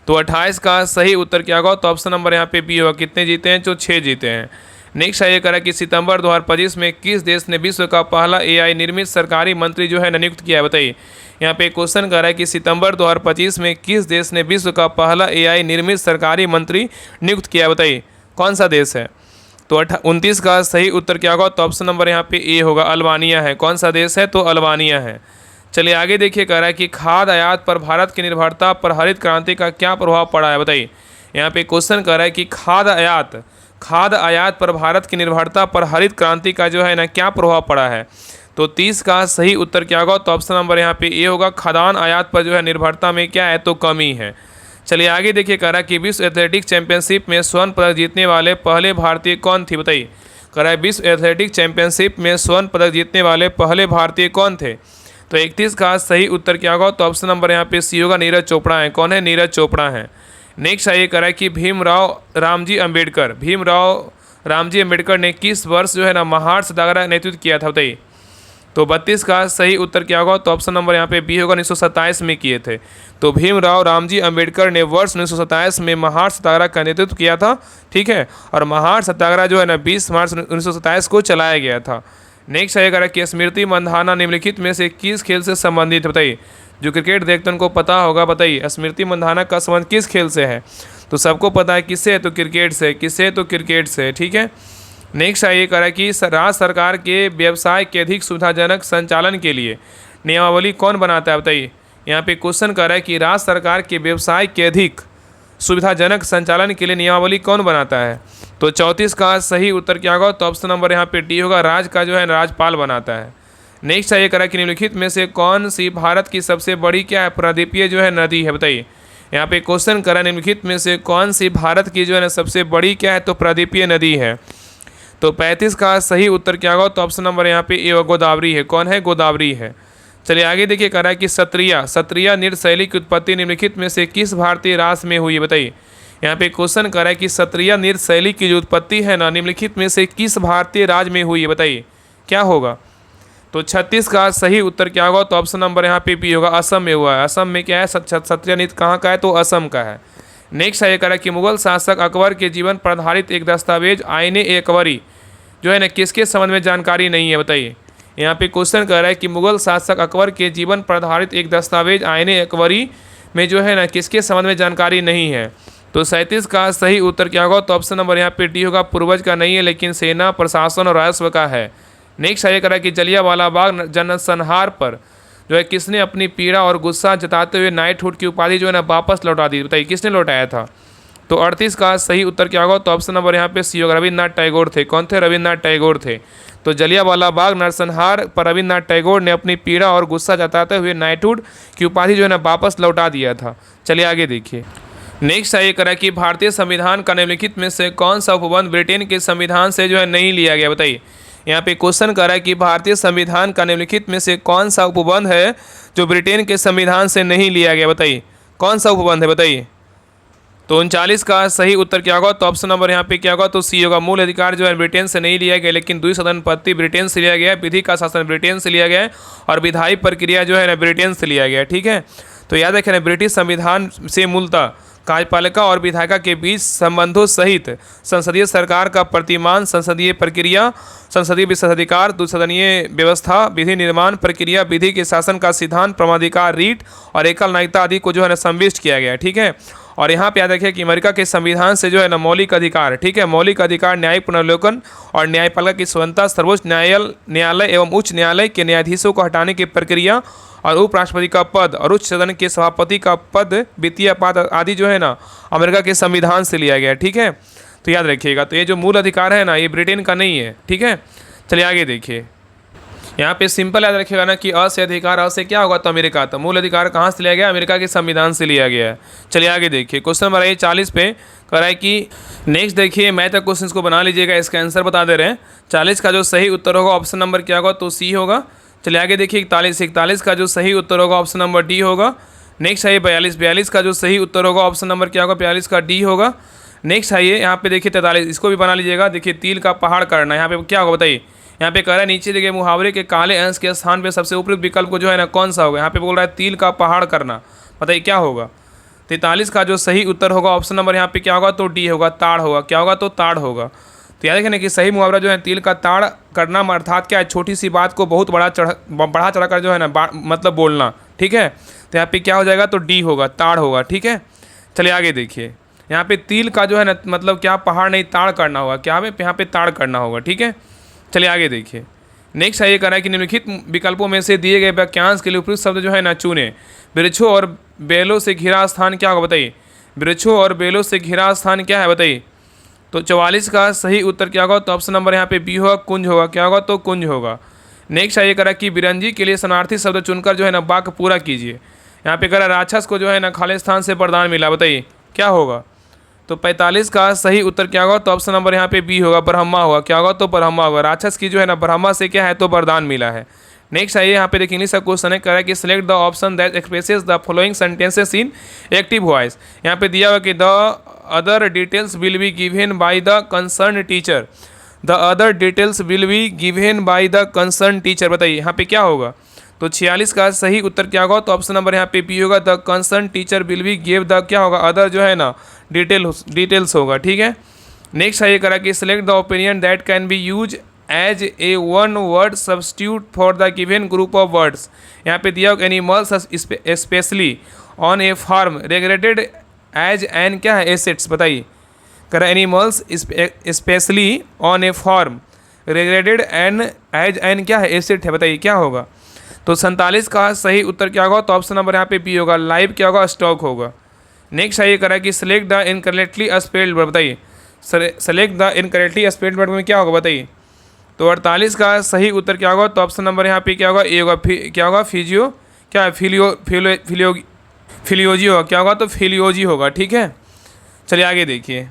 A: तो 28 का सही उत्तर क्या होगा? तो ऑप्शन नंबर यहाँ पे बी होगा। कितने जीते हैं? जो 6 जीते हैं। नेक्स्ट ये करा कि सितंबर 2025 में किस देश ने विश्व का पहला एआई निर्मित सरकारी मंत्री जो है ना नियुक्त किया है? बताइए। यहाँ पे क्वेश्चन कर रहा है कि सितंबर 2025 में किस देश ने विश्व का पहला एआई निर्मित सरकारी मंत्री नियुक्त किया है? बताइए कौन सा देश है? तो 29 का सही उत्तर क्या होगा? तो ऑप्शन नंबर यहाँ पे ए होगा, अल्बानिया है। कौन सा देश है? तो अल्बानिया है। चलिए आगे देखिए, कह रहा है कि खाद्य आयात पर भारत की निर्भरता पर हरित क्रांति का क्या प्रभाव पड़ा है? बताइए। यहाँ पे क्वेश्चन कर रहा है कि खाद्य आयात पर भारत की निर्भरता पर हरित क्रांति का जो है ना क्या प्रभाव पड़ा है? तो 30 का सही उत्तर क्या होगा? तो ऑप्शन नंबर यहाँ पे ए होगा, खाद्यान्न आयात पर जो है निर्भरता में क्या है? तो कमी है। चलिए आगे देखिए, कह रहा है कि विश्व एथलेटिक्स चैंपियनशिप में स्वर्ण पदक जीतने वाले पहले भारतीय कौन थी? बताइए। कह रहा है विश्व एथलेटिक्स चैंपियनशिप में स्वर्ण पदक जीतने वाले पहले भारतीय कौन थे? तो 31 का सही उत्तर क्या होगा? तो ऑप्शन नंबर यहाँ पे सी होगा, नीरज चोपड़ा है। कौन है? नीरज चोपड़ा है। नेक्स्ट ये कह रहा है कि भीमराव रामजी अम्बेडकर ने किस वर्ष जो है ना महार सत्याग्रह नेतृत्व किया था? बताइए। तो 32 का सही उत्तर क्या होगा? तो ऑप्शन नंबर यहाँ पे बी होगा, 1927 में किए थे। तो भीमराव रामजी अम्बेडकर ने वर्ष 1927 में महार सत्याग्रह का नेतृत्व किया था। ठीक है, और महार सत्याग्रह जो है ना 20 मार्च 1927 को चलाया गया था। नेक्स्ट आएगा कि स्मृति मंधाना निम्नलिखित में से किस खेल से संबंधित? बताइए। जो क्रिकेट देखते हैं उनको पता होगा। बताइए स्मृति मंधाना का संबंध किस खेल से है? तो सबको पता है किससे है? तो क्रिकेट से। किससे? तो क्रिकेट से। ठीक है। नेक्स्ट ये कह रहा है कि राज्य सरकार के व्यवसाय के अधिक सुविधाजनक संचालन के लिए नियमावली कौन बनाता है? बताइए। यहाँ पे क्वेश्चन कर रहा है कि राज्य सरकार के व्यवसाय के अधिक सुविधाजनक संचालन के लिए नियमावली कौन बनाता है? तो 34 का सही उत्तर क्या होगा? तो ऑप्शन नंबर यहाँ पे डी होगा, राज्य का जो है राज्यपाल बनाता है। नेक्स्ट ये कह रहा है कि निम्नलिखित में से कौन सी भारत की सबसे बड़ी क्या है प्रायद्वीपीय जो है नदी है? बताइए। यहाँ पे क्वेश्चन कर रहा है निम्नलिखित में से कौन सी भारत की जो है ना सबसे बड़ी क्या है? तो प्रायद्वीपीय नदी है। तो 35 का सही उत्तर क्या होगा? तो ऑप्शन नंबर यहाँ पे ए गोदावरी है। कौन है? गोदावरी है। चलिए आगे देखिए, कह रहा है कि सत्रिया नृत्य शैली की उत्पत्ति निम्नलिखित में से किस भारतीय राष्ट्र में हुई है? बताइए। यहाँ पे क्वेश्चन कर रहा है कि सत्रिया नृत्य शैली की जो उत्पत्ति है ना निम्नलिखित में से किस भारतीय राज्य में हुई है? बताइए क्या होगा? तो 36 का सही उत्तर क्या होगा? तो ऑप्शन नंबर यहाँ पे बी होगा, असम में हुआ है। असम में क्या है? सत्रिया नृत्य कहाँ का है? तो असम का है। नेक्स्ट ये कह रहा है कि मुगल शासक अकबर के जीवन पर आधारित एक दस्तावेज आईन-ए-अकबरी जो है ना किसके संबंध में जानकारी नहीं है? बताइए। यहाँ पे क्वेश्चन कर रहा है कि मुगल शासक अकबर के जीवन पर आधारित एक दस्तावेज आईन-ए-अकबरी में जो है ना किसके संबंध में जानकारी नहीं है? तो 37 का सही उत्तर क्या होगा? तो ऑप्शन नंबर यहाँ पे डी होगा, पूर्वज का नहीं है लेकिन सेना, प्रशासन और राजस्व का है। नेक्स्ट ये कह रहा है कि जलियांवाला बाग जनसंहार पर जो है किसने अपनी पीड़ा और गुस्सा जताते हुए नाइटहुड की उपाधि जो है ना वापस लौटा दी? बताइए किसने लौटाया था? तो 38 का सही उत्तर क्या होगा? तो ऑप्शन नंबर यहाँ पे सी होगा, रविन्द्रनाथ टैगोर थे। कौन थे? रविन्द्रनाथ टैगोर थे। तो जलियांवाला बाग नरसंहार पर रविन्द्रनाथ टैगोर ने अपनी पीड़ा और गुस्सा जताते हुए नाइटहुड की उपाधि जो है ना वापस लौटा दिया था। चलिए आगे देखिए। नेक्स्ट ये करा कि भारतीय संविधान का निम्नलिखित में से कौन सा उपबंध ब्रिटेन के संविधान से जो है नहीं लिया गया? बताइए। यहाँ पे क्वेश्चन कर रहा है कि भारतीय संविधान का निम्नलिखित में से कौन सा उपबंध है जो ब्रिटेन के संविधान से नहीं लिया गया? बताइए कौन सा उपबंध है? बताइए। तो 39 का सही उत्तर क्या होगा? तो ऑप्शन नंबर यहाँ पे क्या होगा? तो सी होगा, मूल अधिकार जो है ब्रिटेन से नहीं लिया गया लेकिन द्विसदन पद्धति ब्रिटेन से लिया गया, विधि का शासन ब्रिटेन से लिया गया और विधायी प्रक्रिया जो है ना ब्रिटेन से लिया गया। ठीक है, तो याद रखें ना, ब्रिटिश संविधान से मूलतः कार्यपालिका और विधायिका के बीच संबंधों सहित संसदीय सरकार का प्रतिमान, संसदीय प्रक्रिया, संसदीय विशेषाधिकार, द्विसदनीय व्यवस्था, विधि निर्माण प्रक्रिया, विधि के शासन का सिद्धांत, प्रमाधिकार, रीट और एकल नागरिकता आदि को जो है ना समाविष्ट किया गया है। ठीक है, और यहाँ पे याद रखिए कि अमेरिका के संविधान से जो है ना मौलिक अधिकार, ठीक है, मौलिक अधिकार, न्यायिक पुनर्विलोकन और न्यायपालिका की स्वतंत्रता, सर्वोच्च न्यायालय एवं उच्च न्यायालय के न्यायाधीशों को हटाने की प्रक्रिया और उपराष्ट्रपति का पद और उच्च सदन के सभापति का पद, वित्तीय पद आदि जो है ना अमेरिका के संविधान से लिया गया है। ठीक है, तो याद रखिएगा, तो ये जो मूल अधिकार है ना ये ब्रिटेन का नहीं है। ठीक है, चलिए आगे देखिए, यहाँ पे सिंपल याद रखिएगा ना कि अ से अधिकार, अ से क्या होगा? तो अमेरिका। तो मूल अधिकार कहाँ से लिया गया? अमेरिका के संविधान से लिया गया है। चलिए आगे देखिए, क्वेश्चन नंबर 40 पे कह रहा है कि नेक्स्ट देखिए, मैथ के क्वेश्चन को बना लीजिएगा, इसका आंसर बता दे रहे हैं। 40 का जो सही उत्तर होगा ऑप्शन नंबर क्या होगा? तो सी होगा। चलिए आगे देखिए, 41 का जो सही उत्तर होगा ऑप्शन नंबर डी होगा। नेक्स्ट है 42 का जो सही उत्तर होगा ऑप्शन नंबर क्या होगा? 42 का डी होगा। नेक्स्ट है यहाँ पे देखिए 43, इसको भी बना लीजिएगा। देखिए तिल का पहाड़ करना, यहाँ पे क्या होगा बताइए? यहाँ पे कह रहा है नीचे देखिए मुहावरे के काले अंश के स्थान पे सबसे उपयुक्त विकल्प को जो है ना कौन सा होगा? यहाँ पे बोल रहा है तिल का पहाड़ करना, बताइए क्या होगा? तो 43 का जो सही उत्तर होगा ऑप्शन नंबर यहाँ पे क्या होगा, तो डी होगा, ताड़ होगा। क्या होगा, तो ताड़ होगा। तो याद रखना कि सही मुहावरा जो है तिल का ताड़ करना अर्थात क्या है, छोटी सी बात को बहुत बढ़ा चढ़ाकर जो है ना मतलब बोलना। ठीक है, तो यहाँ पे क्या हो जाएगा, तो डी होगा, ताड़ होगा। ठीक है, चलिए आगे देखिए। यहाँ पे तिल का जो है ना मतलब क्या, पहाड़ नहीं ताड़ करना होगा। क्या है, यहाँ पे ताड़ करना होगा। ठीक है, चलिए आगे देखिए। नेक्स्ट ये कह रहा है कि निम्नलिखित विकल्पों में से दिए गए वाक्यांश के लिए उपयुक्त शब्द जो है ना चुने। वृक्षों और बेलों से घिरा स्थान क्या होगा, बताइए। वृक्षों और बेलों से घिरा स्थान क्या है, बताइए। तो 44 का सही उत्तर क्या होगा, तो ऑप्शन नंबर यहाँ पे बी होगा, कुंज होगा। क्या होगा, तो कुंज होगा। नेक्स्ट ये कह रहा है कि बिरंजी के लिए समानार्थी शब्द चुनकर जो है ना वाक्य पूरा कीजिए। यहाँ पे कह रहा है राक्षस को जो है ना खालिस्तान से वरदान मिला, बताइए क्या होगा। तो 45 का सही उत्तर क्या होगा, तो ऑप्शन नंबर यहाँ पे बी होगा, ब्रह्मा होगा। क्या होगा, तो ब्रह्मा होगा। राक्षस की जो है ना ब्रह्मा से क्या है, तो वरदान मिला है। नेक्स्ट आइए यहाँ पे देखिए इंग्लिश का क्वेश्चन है, कह रहा है कि select the option that expresses the following sentences in active voice. यहाँ पे दिया हुआ कि the other details will be given by the concern teacher. The other details will be given by the concern teacher, बताइए यहाँ पे क्या होगा। तो 46 का सही उत्तर क्या होगा, तो ऑप्शन नंबर यहाँ पे बी होगा, the concern teacher will be give the क्या होगा, अदर जो है ना डिटेल्स होगा। ठीक है, नेक्स्ट है ये करा कि select the opinion that can be use as a one word substitute for the given group of words. यहाँ पे दिया animals specially on a farm regarded as an क्या है, एसेट्स, बताइए। करा animals specially on a farm regarded an as an क्या है, asset है, बताइए क्या होगा। तो 47 का सही उत्तर क्या होगा, तो ऑप्शन नंबर यहाँ पे बी होगा, लाइव क्या होगा, स्टॉक होगा। नेक्स्ट है ये करा कि select the incorrectly spelled word, बताइए। Select the incorrectly spelled word में क्या होगा, बताइए। तो 48 का सही उत्तर क्या होगा, तो ऑप्शन नंबर यहाँ पे क्या होगा, ए होगा। क्या होगा, फिजियो क्या है, फिलियोजी होगा। क्या होगा, तो फिलियोजी होगा। ठीक है, चलिए आगे देखिए।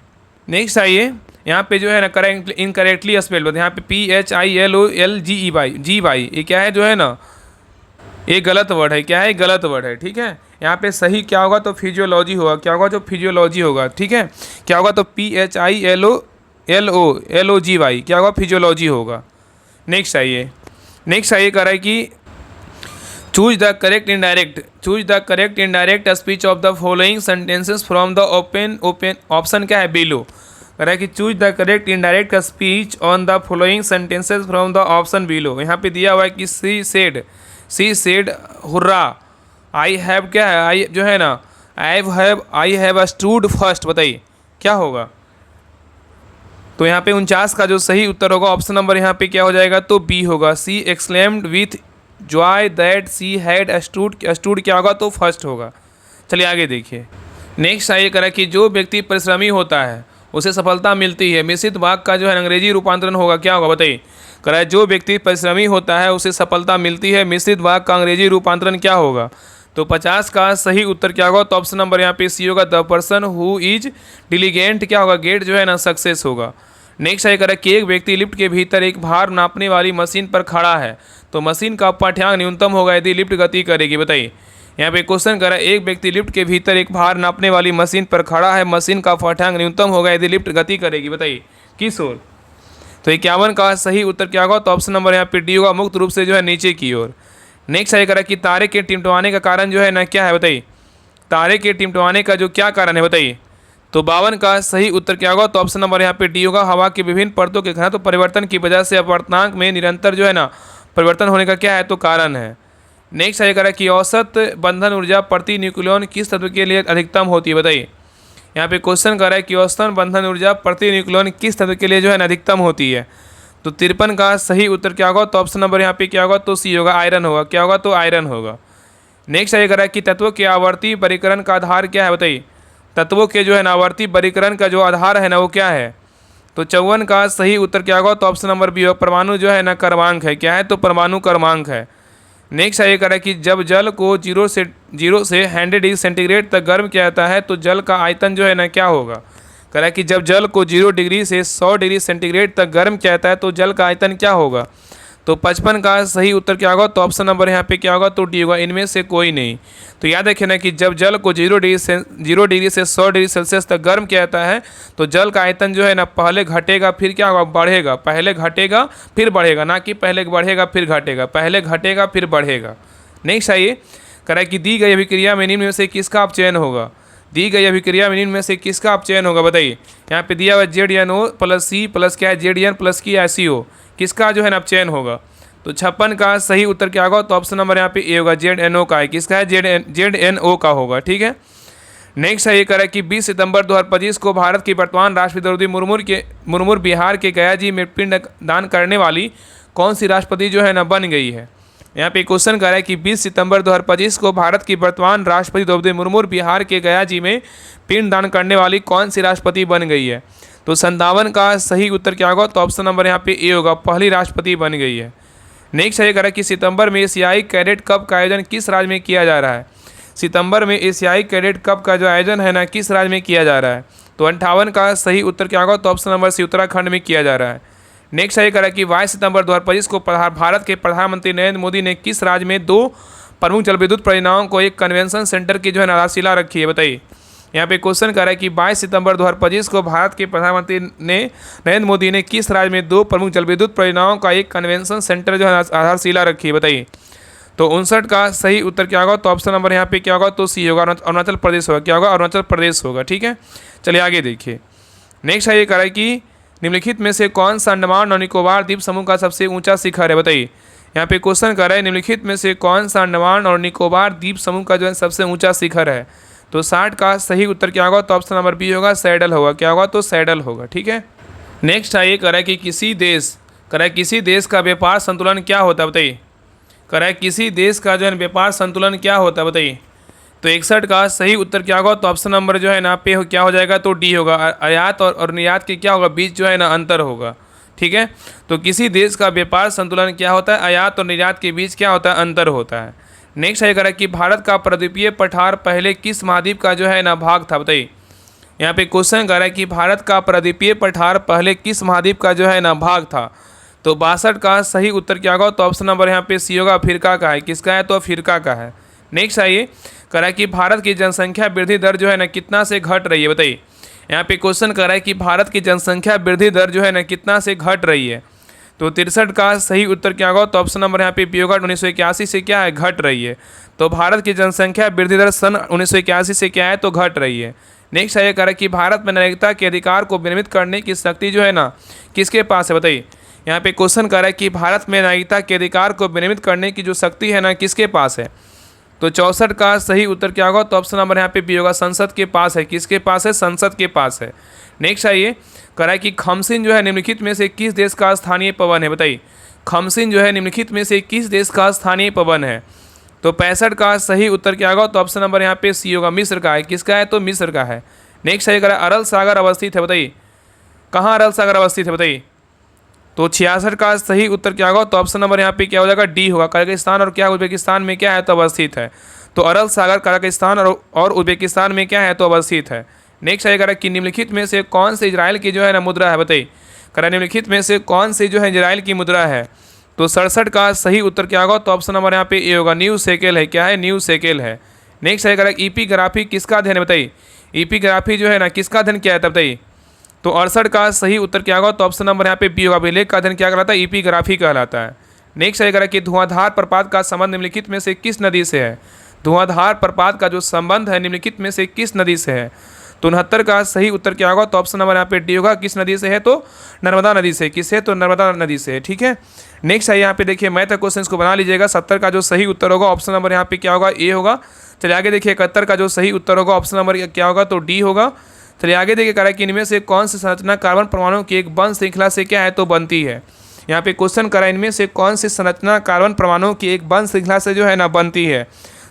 A: नेक्स्ट आइए यहाँ पे जो है ना करेक्ट इनकरेक्टली स्पेल्ड वर्ड, यहाँ पे PHILOLGEY ये क्या है जो है ना, ये गलत वर्ड है। क्या है, गलत वर्ड है। ठीक है, यहाँ पे सही क्या होगा, तो फिजियोलॉजी होगा। क्या होगा, जो फिजियोलॉजी होगा। ठीक है, क्या होगा, तो PHILOLOGY क्या होगा, फिजियोलॉजी होगा। नेक्स्ट आइए कह रहा है कि choose the correct indirect speech of the following sentences from the open option क्या है, बिलो। कह रहा है कि choose the correct indirect speech on the following sentences from the option below. यहाँ पे दिया हुआ है कि she said hurrah, I have क्या है, आई जो है ना आई हैव स्टूड फर्स्ट, बताइए क्या होगा। तो यहाँ पे 49 का जो सही उत्तर होगा ऑप्शन नंबर यहाँ पे क्या हो जाएगा, तो बी होगा, she exclaimed with joy that she had stood क्या होगा, तो फर्स्ट होगा। चलिए आगे देखिए। नेक्स्ट ये करा कि जो व्यक्ति परिश्रमी होता है उसे सफलता मिलती है। मिश्रित वाक्य का जो है अंग्रेजी रूपांतरण होगा। क्या होगा, बताइए। कह रहा है जो व्यक्ति परिश्रमी होता है उसे सफलता मिलती है। मिश्रित वाक्य का अंग्रेजी रूपांतरण क्या होगा। तो 50 का सही उत्तर क्या होगा, तो ऑप्शन नंबर यहाँ पे सी होगा, द पर्सन हु इज डिलीगेंट क्या होगा, गेट जो है ना सक्सेस होगा। नेक्स्ट है कह रहा है कि एक व्यक्ति लिफ्ट के भीतर एक भार नापने वाली मशीन पर खड़ा है तो मशीन का पाठ्यांक न्यूनतम होगा यदि लिफ्ट गति करेगी, बताइए। यहाँ पे क्वेश्चन कर रहा है एक व्यक्ति लिफ्ट के भीतर एक भार नापने वाली मशीन पर खड़ा है, मशीन का पाठ्यांक न्यूनतम होगा यदि लिफ्ट गति करेगी, बताइए किस ओर। तो 51 का सही उत्तर क्या होगा, तो ऑप्शन नंबर यहाँ पे डी होगा, मुक्त रूप से जो है नीचे की ओर। नेक्स्ट है कह रहा है कि तारे के टिमटमाने का कारण जो है ना क्या है, बताइए। तारे के टिमटमाने का जो क्या कारण है, बताइए। तो 52 का सही उत्तर क्या होगा, तो ऑप्शन नंबर यहाँ पे डी होगा, हवा की विभिन्न परतों के घनत्व परिवर्तन की वजह से अपवर्तनांक में निरंतर जो है ना परिवर्तन होने का क्या है, तो कारण है। नेक्स्ट है कह रहा है कि औसत बंधन ऊर्जा प्रति न्यूक्लियन किस तत्व के लिए अधिकतम होती है, बताइए। यहाँ पे क्वेश्चन कर रहा है कि औसत बंधन ऊर्जा प्रति न्यूक्लियन किस तत्व के लिए जो है ना अधिकतम होती है। तो 53 का सही उत्तर क्या होगा, तो ऑप्शन नंबर यहाँ पे क्या होगा, तो सी होगा, आयरन होगा। क्या होगा, तो आयरन होगा। नेक्स्ट है कह रहा है कि तत्वों के आवर्ती वर्गीकरण का आधार क्या है, बताइए। तत्वों के जो है ना आवर्ती वर्गीकरण का जो आधार है ना वो क्या है। तो 54 का सही उत्तर क्या होगा, तो ऑप्शन नंबर बी होगा, परमाणु जो है ना क्रमांक है। क्या है, तो परमाणु क्रमांक है। नेक्स्ट है कह रहा है कि जब जल को 0 से 100 डिग्री सेंटीग्रेड तक गर्म किया जाता है तो जल का आयतन जो है ना क्या होगा। कह रहा है कि जब जल को 0 डिग्री से 100 डिग्री सेंटीग्रेड तक गर्म किया जाता है तो जल का आयतन क्या होगा। तो 55 का सही उत्तर क्या होगा, तो ऑप्शन नंबर यहाँ पे क्या होगा, तो डी होगा, इनमें से कोई नहीं। तो याद रखें ना कि जब जल को 0 डिग्री से 100 डिग्री सेल्सियस तक गर्म किया जाता है तो जल का आयतन जो है ना पहले घटेगा फिर क्या होगा, बढ़ेगा। पहले घटेगा फिर बढ़ेगा, ना कि पहले बढ़ेगा फिर घटेगा, पहले घटेगा फिर बढ़ेगा। नेक्स्ट आइए कह रहा है कि दी गई अभिक्रिया में निम्न में से किसका अपचयन होगा। दी गई अभिक्रिया में निम्न में से किसका अपचयन होगा बताइए। यहाँ पे दिया हुआ ZnO प्लस C प्लस क्या है ZN प्लस की CO, किसका जो है ना अपचयन होगा। तो 56 का सही उत्तर क्या होगा, तो ऑप्शन नंबर यहाँ पे ए होगा, ZnO का है। किसका है, ZnO का होगा। ठीक है, नेक्स्ट है ये कह रहा है कि 20 सितंबर 2025 को भारत की वर्तमान राष्ट्रपति द्रौपदी मुर्मू बिहार के गया जी में पिंड दान करने वाली कौन सी राष्ट्रपति जो है ना बन गई है। यहाँ पे क्वेश्चन कर रहा है कि 20 सितंबर 2025 को भारत की वर्तमान राष्ट्रपति द्रौपदी मुर्मू बिहार के गया जी में पिंड दान करने वाली कौन सी राष्ट्रपति बन गई है। तो 57 का सही उत्तर क्या होगा, तो ऑप्शन नंबर यहाँ पे ए होगा, पहली राष्ट्रपति बन गई है। नेक्स्ट है ये कह रहा है कि सितंबर में एशियाई कैडेट कप का आयोजन किस राज्य में किया जा रहा है। सितंबर में एशियाई कैडेट कप का जो आयोजन है ना किस राज्य में किया जा रहा है। तो 58 का सही उत्तर क्या होगा, तो ऑप्शन नंबर सी उत्तराखंड में किया जा रहा है। नेक्स्ट है ये कह रहा है कि 22 सितंबर 2025 को भारत के प्रधानमंत्री नरेंद्र मोदी ने किस राज्य में 2 प्रमुख जलविद्युत परियोजनाओं को एक कन्वेंशन सेंटर की जो है आधारशिला रखी है बताइए। यहाँ पे क्वेश्चन कर रहा है कि 22 सितंबर 2025 को भारत के प्रधानमंत्री नरेंद्र मोदी ने किस राज्य में 2 प्रमुख जलविद्युत परियोजनाओं का एक कन्वेंशन सेंटर जो है आधारशिला रखी है बताइए। तो 59 का सही उत्तर क्या होगा, तो ऑप्शन नंबर यहाँ पे क्या होगा, तो सी होगा, अरुणाचल प्रदेश होगा। क्या होगा, अरुणाचल प्रदेश होगा। ठीक है, चलिए आगे देखिए। नेक्स्ट है ये कह रहा है कि निम्नलिखित में से कौन सा अंडमान और निकोबार द्वीप समूह का सबसे ऊंचा शिखर है बताइए। यहाँ पे क्वेश्चन कर रहा है निम्नलिखित में से कौन सा अंडमान और निकोबार द्वीप समूह का जो है सबसे ऊंचा शिखर है। तो 60 का सही उत्तर क्या होगा, तो ऑप्शन नंबर बी होगा, सैडल होगा। क्या होगा, तो सैडल होगा। ठीक है, नेक्स्ट है ये कह रहा है कि किसी देश का व्यापार संतुलन क्या होता है बताइए। कह रहा है किसी देश का जो है व्यापार संतुलन क्या होता है बताइए। तो 61 का सही उत्तर क्या होगा, तो ऑप्शन नंबर जो है ना पे क्या हो जाएगा, तो डी होगा, आयात और निर्यात के क्या होगा बीच जो है ना अंतर होगा। ठीक है, तो किसी देश का व्यापार संतुलन क्या होता है, आयात और निर्यात के बीच क्या होता है, अंतर होता है। नेक्स्ट है कह रहा है कि भारत का प्रद्वीपीय पठार पहले किस महाद्वीप का जो है ना भाग था बताइए। यहाँ पे क्वेश्चन कर रहा है कि भारत का प्रद्वीपीय पठार पहले किस महाद्वीप का जो है ना भाग था। तो 62 का सही उत्तर क्या होगा, तो ऑप्शन नंबर यहाँ पे सी होगा, अफ्रीका का है। किसका है, तो अफ्रीका का है। नेक्स्ट आइए कह रहा है कि भारत की जनसंख्या वृद्धि दर जो है ना कितना से घट रही है बताइए। यहाँ पे क्वेश्चन कर रहा है कि भारत की जनसंख्या वृद्धि दर जो है ना कितना से घट रही है। तो 63 का सही उत्तर क्या होगा, तो ऑप्शन नंबर यहाँ पे बी होगा, 1981 से क्या है, घट रही है। तो भारत की जनसंख्या वृद्धि दर सन 1981 से क्या है, तो घट रही है। नेक्स्ट है ये कह रहा है कि भारत में नागरिकता के अधिकार को विनियमित करने की शक्ति जो है ना किसके पास है बताइए। यहाँ पे क्वेश्चन कर रहा है कि भारत में नागरिकता के अधिकार को विनियमित करने की जो शक्ति है ना किसके पास है। तो 64 का सही उत्तर क्या होगा, तो ऑप्शन नंबर यहाँ पे बी होगा, संसद के पास है। किसके पास है, संसद के पास है। नेक्स्ट आइए कह रहा है कि खमसिन जो है निम्नलिखित में से किस देश का स्थानीय पवन है बताइए। खमसिन जो है निम्नलिखित में से किस देश का स्थानीय पवन है। तो 65 का सही उत्तर क्या होगा, तो ऑप्शन नंबर यहाँ पे सी होगा, मिस्र का है। किसका है, तो मिस्र का है। नेक्स्ट है कह रहा है अरल सागर अवस्थित है बताइए। कहाँ अरल सागर अवस्थित है बताइए। तो 66 का सही उत्तर क्या होगा, तो ऑप्शन नंबर यहाँ पे क्या हो जाएगा, डी होगा, कजाकिस्तान और क्या उज्बेकिस्तान में क्या है, तो अवस्थित है। तो अरल सागर कजाकिस्तान और उज्बेकिस्तान में क्या है, तो अवस्थित है। नेक्स्ट है कह रहा है कि निम्नलिखित में से कौन से इजराइल की जो है ना मुद्रा है बताइए। कह रहा है निम्नलिखित में से कौन सी जो है इजराइल की मुद्रा है। तो 67 का सही उत्तर क्या होगा, तो ऑप्शन नंबर यहाँ पे ए होगा, न्यू शेकेल है। क्या है, न्यू शेकेल है। नेक्स्ट है कह रहा है ईपीग्राफी किसका अध्ययन है बताइए। ईपीग्राफी जो है ना किसका अध्ययन किया है बताइए। तो 68 का सही उत्तर क्या होगा, तो ऑप्शन नंबर यहाँ पे बी होगा, अभिलेख का अध्ययन क्या कहलाता है, ईपीग्राफी कहलाता है। नेक्स्ट है कह रहा है कि धुआंधार प्रपात का संबंध निम्नलिखित में से किस नदी से है। धुआंधार प्रपात का जो संबंध है निम्नलिखित में से किस नदी से है। तो 69 का सही उत्तर क्या होगा, तो ऑप्शन नंबर यहाँ पे डी होगा, किस नदी से है, तो नर्मदा नदी से। किससे, तो नर्मदा नदी से। ठीक है, नेक्स्ट है यहाँ पे देखिए मैथ का क्वेश्चन को बना लीजिएगा। 70 का जो सही उत्तर होगा ऑप्शन नंबर यहाँ पे क्या होगा, ए होगा। चलिए आगे देखिए 71 का जो सही उत्तर होगा ऑप्शन नंबर क्या होगा, तो डी होगा। चलिए आगे देखिए कह रहा है कि इनमें से कौन सी संरचना कार्बन परमाणु की एक बंध श्रृंखला से क्या है, तो बनती है। यहाँ पे क्वेश्चन करा इनमें से कौन सी संरचना कार्बन परमाणु की एक बंध श्रृंखला से जो है ना बनती है।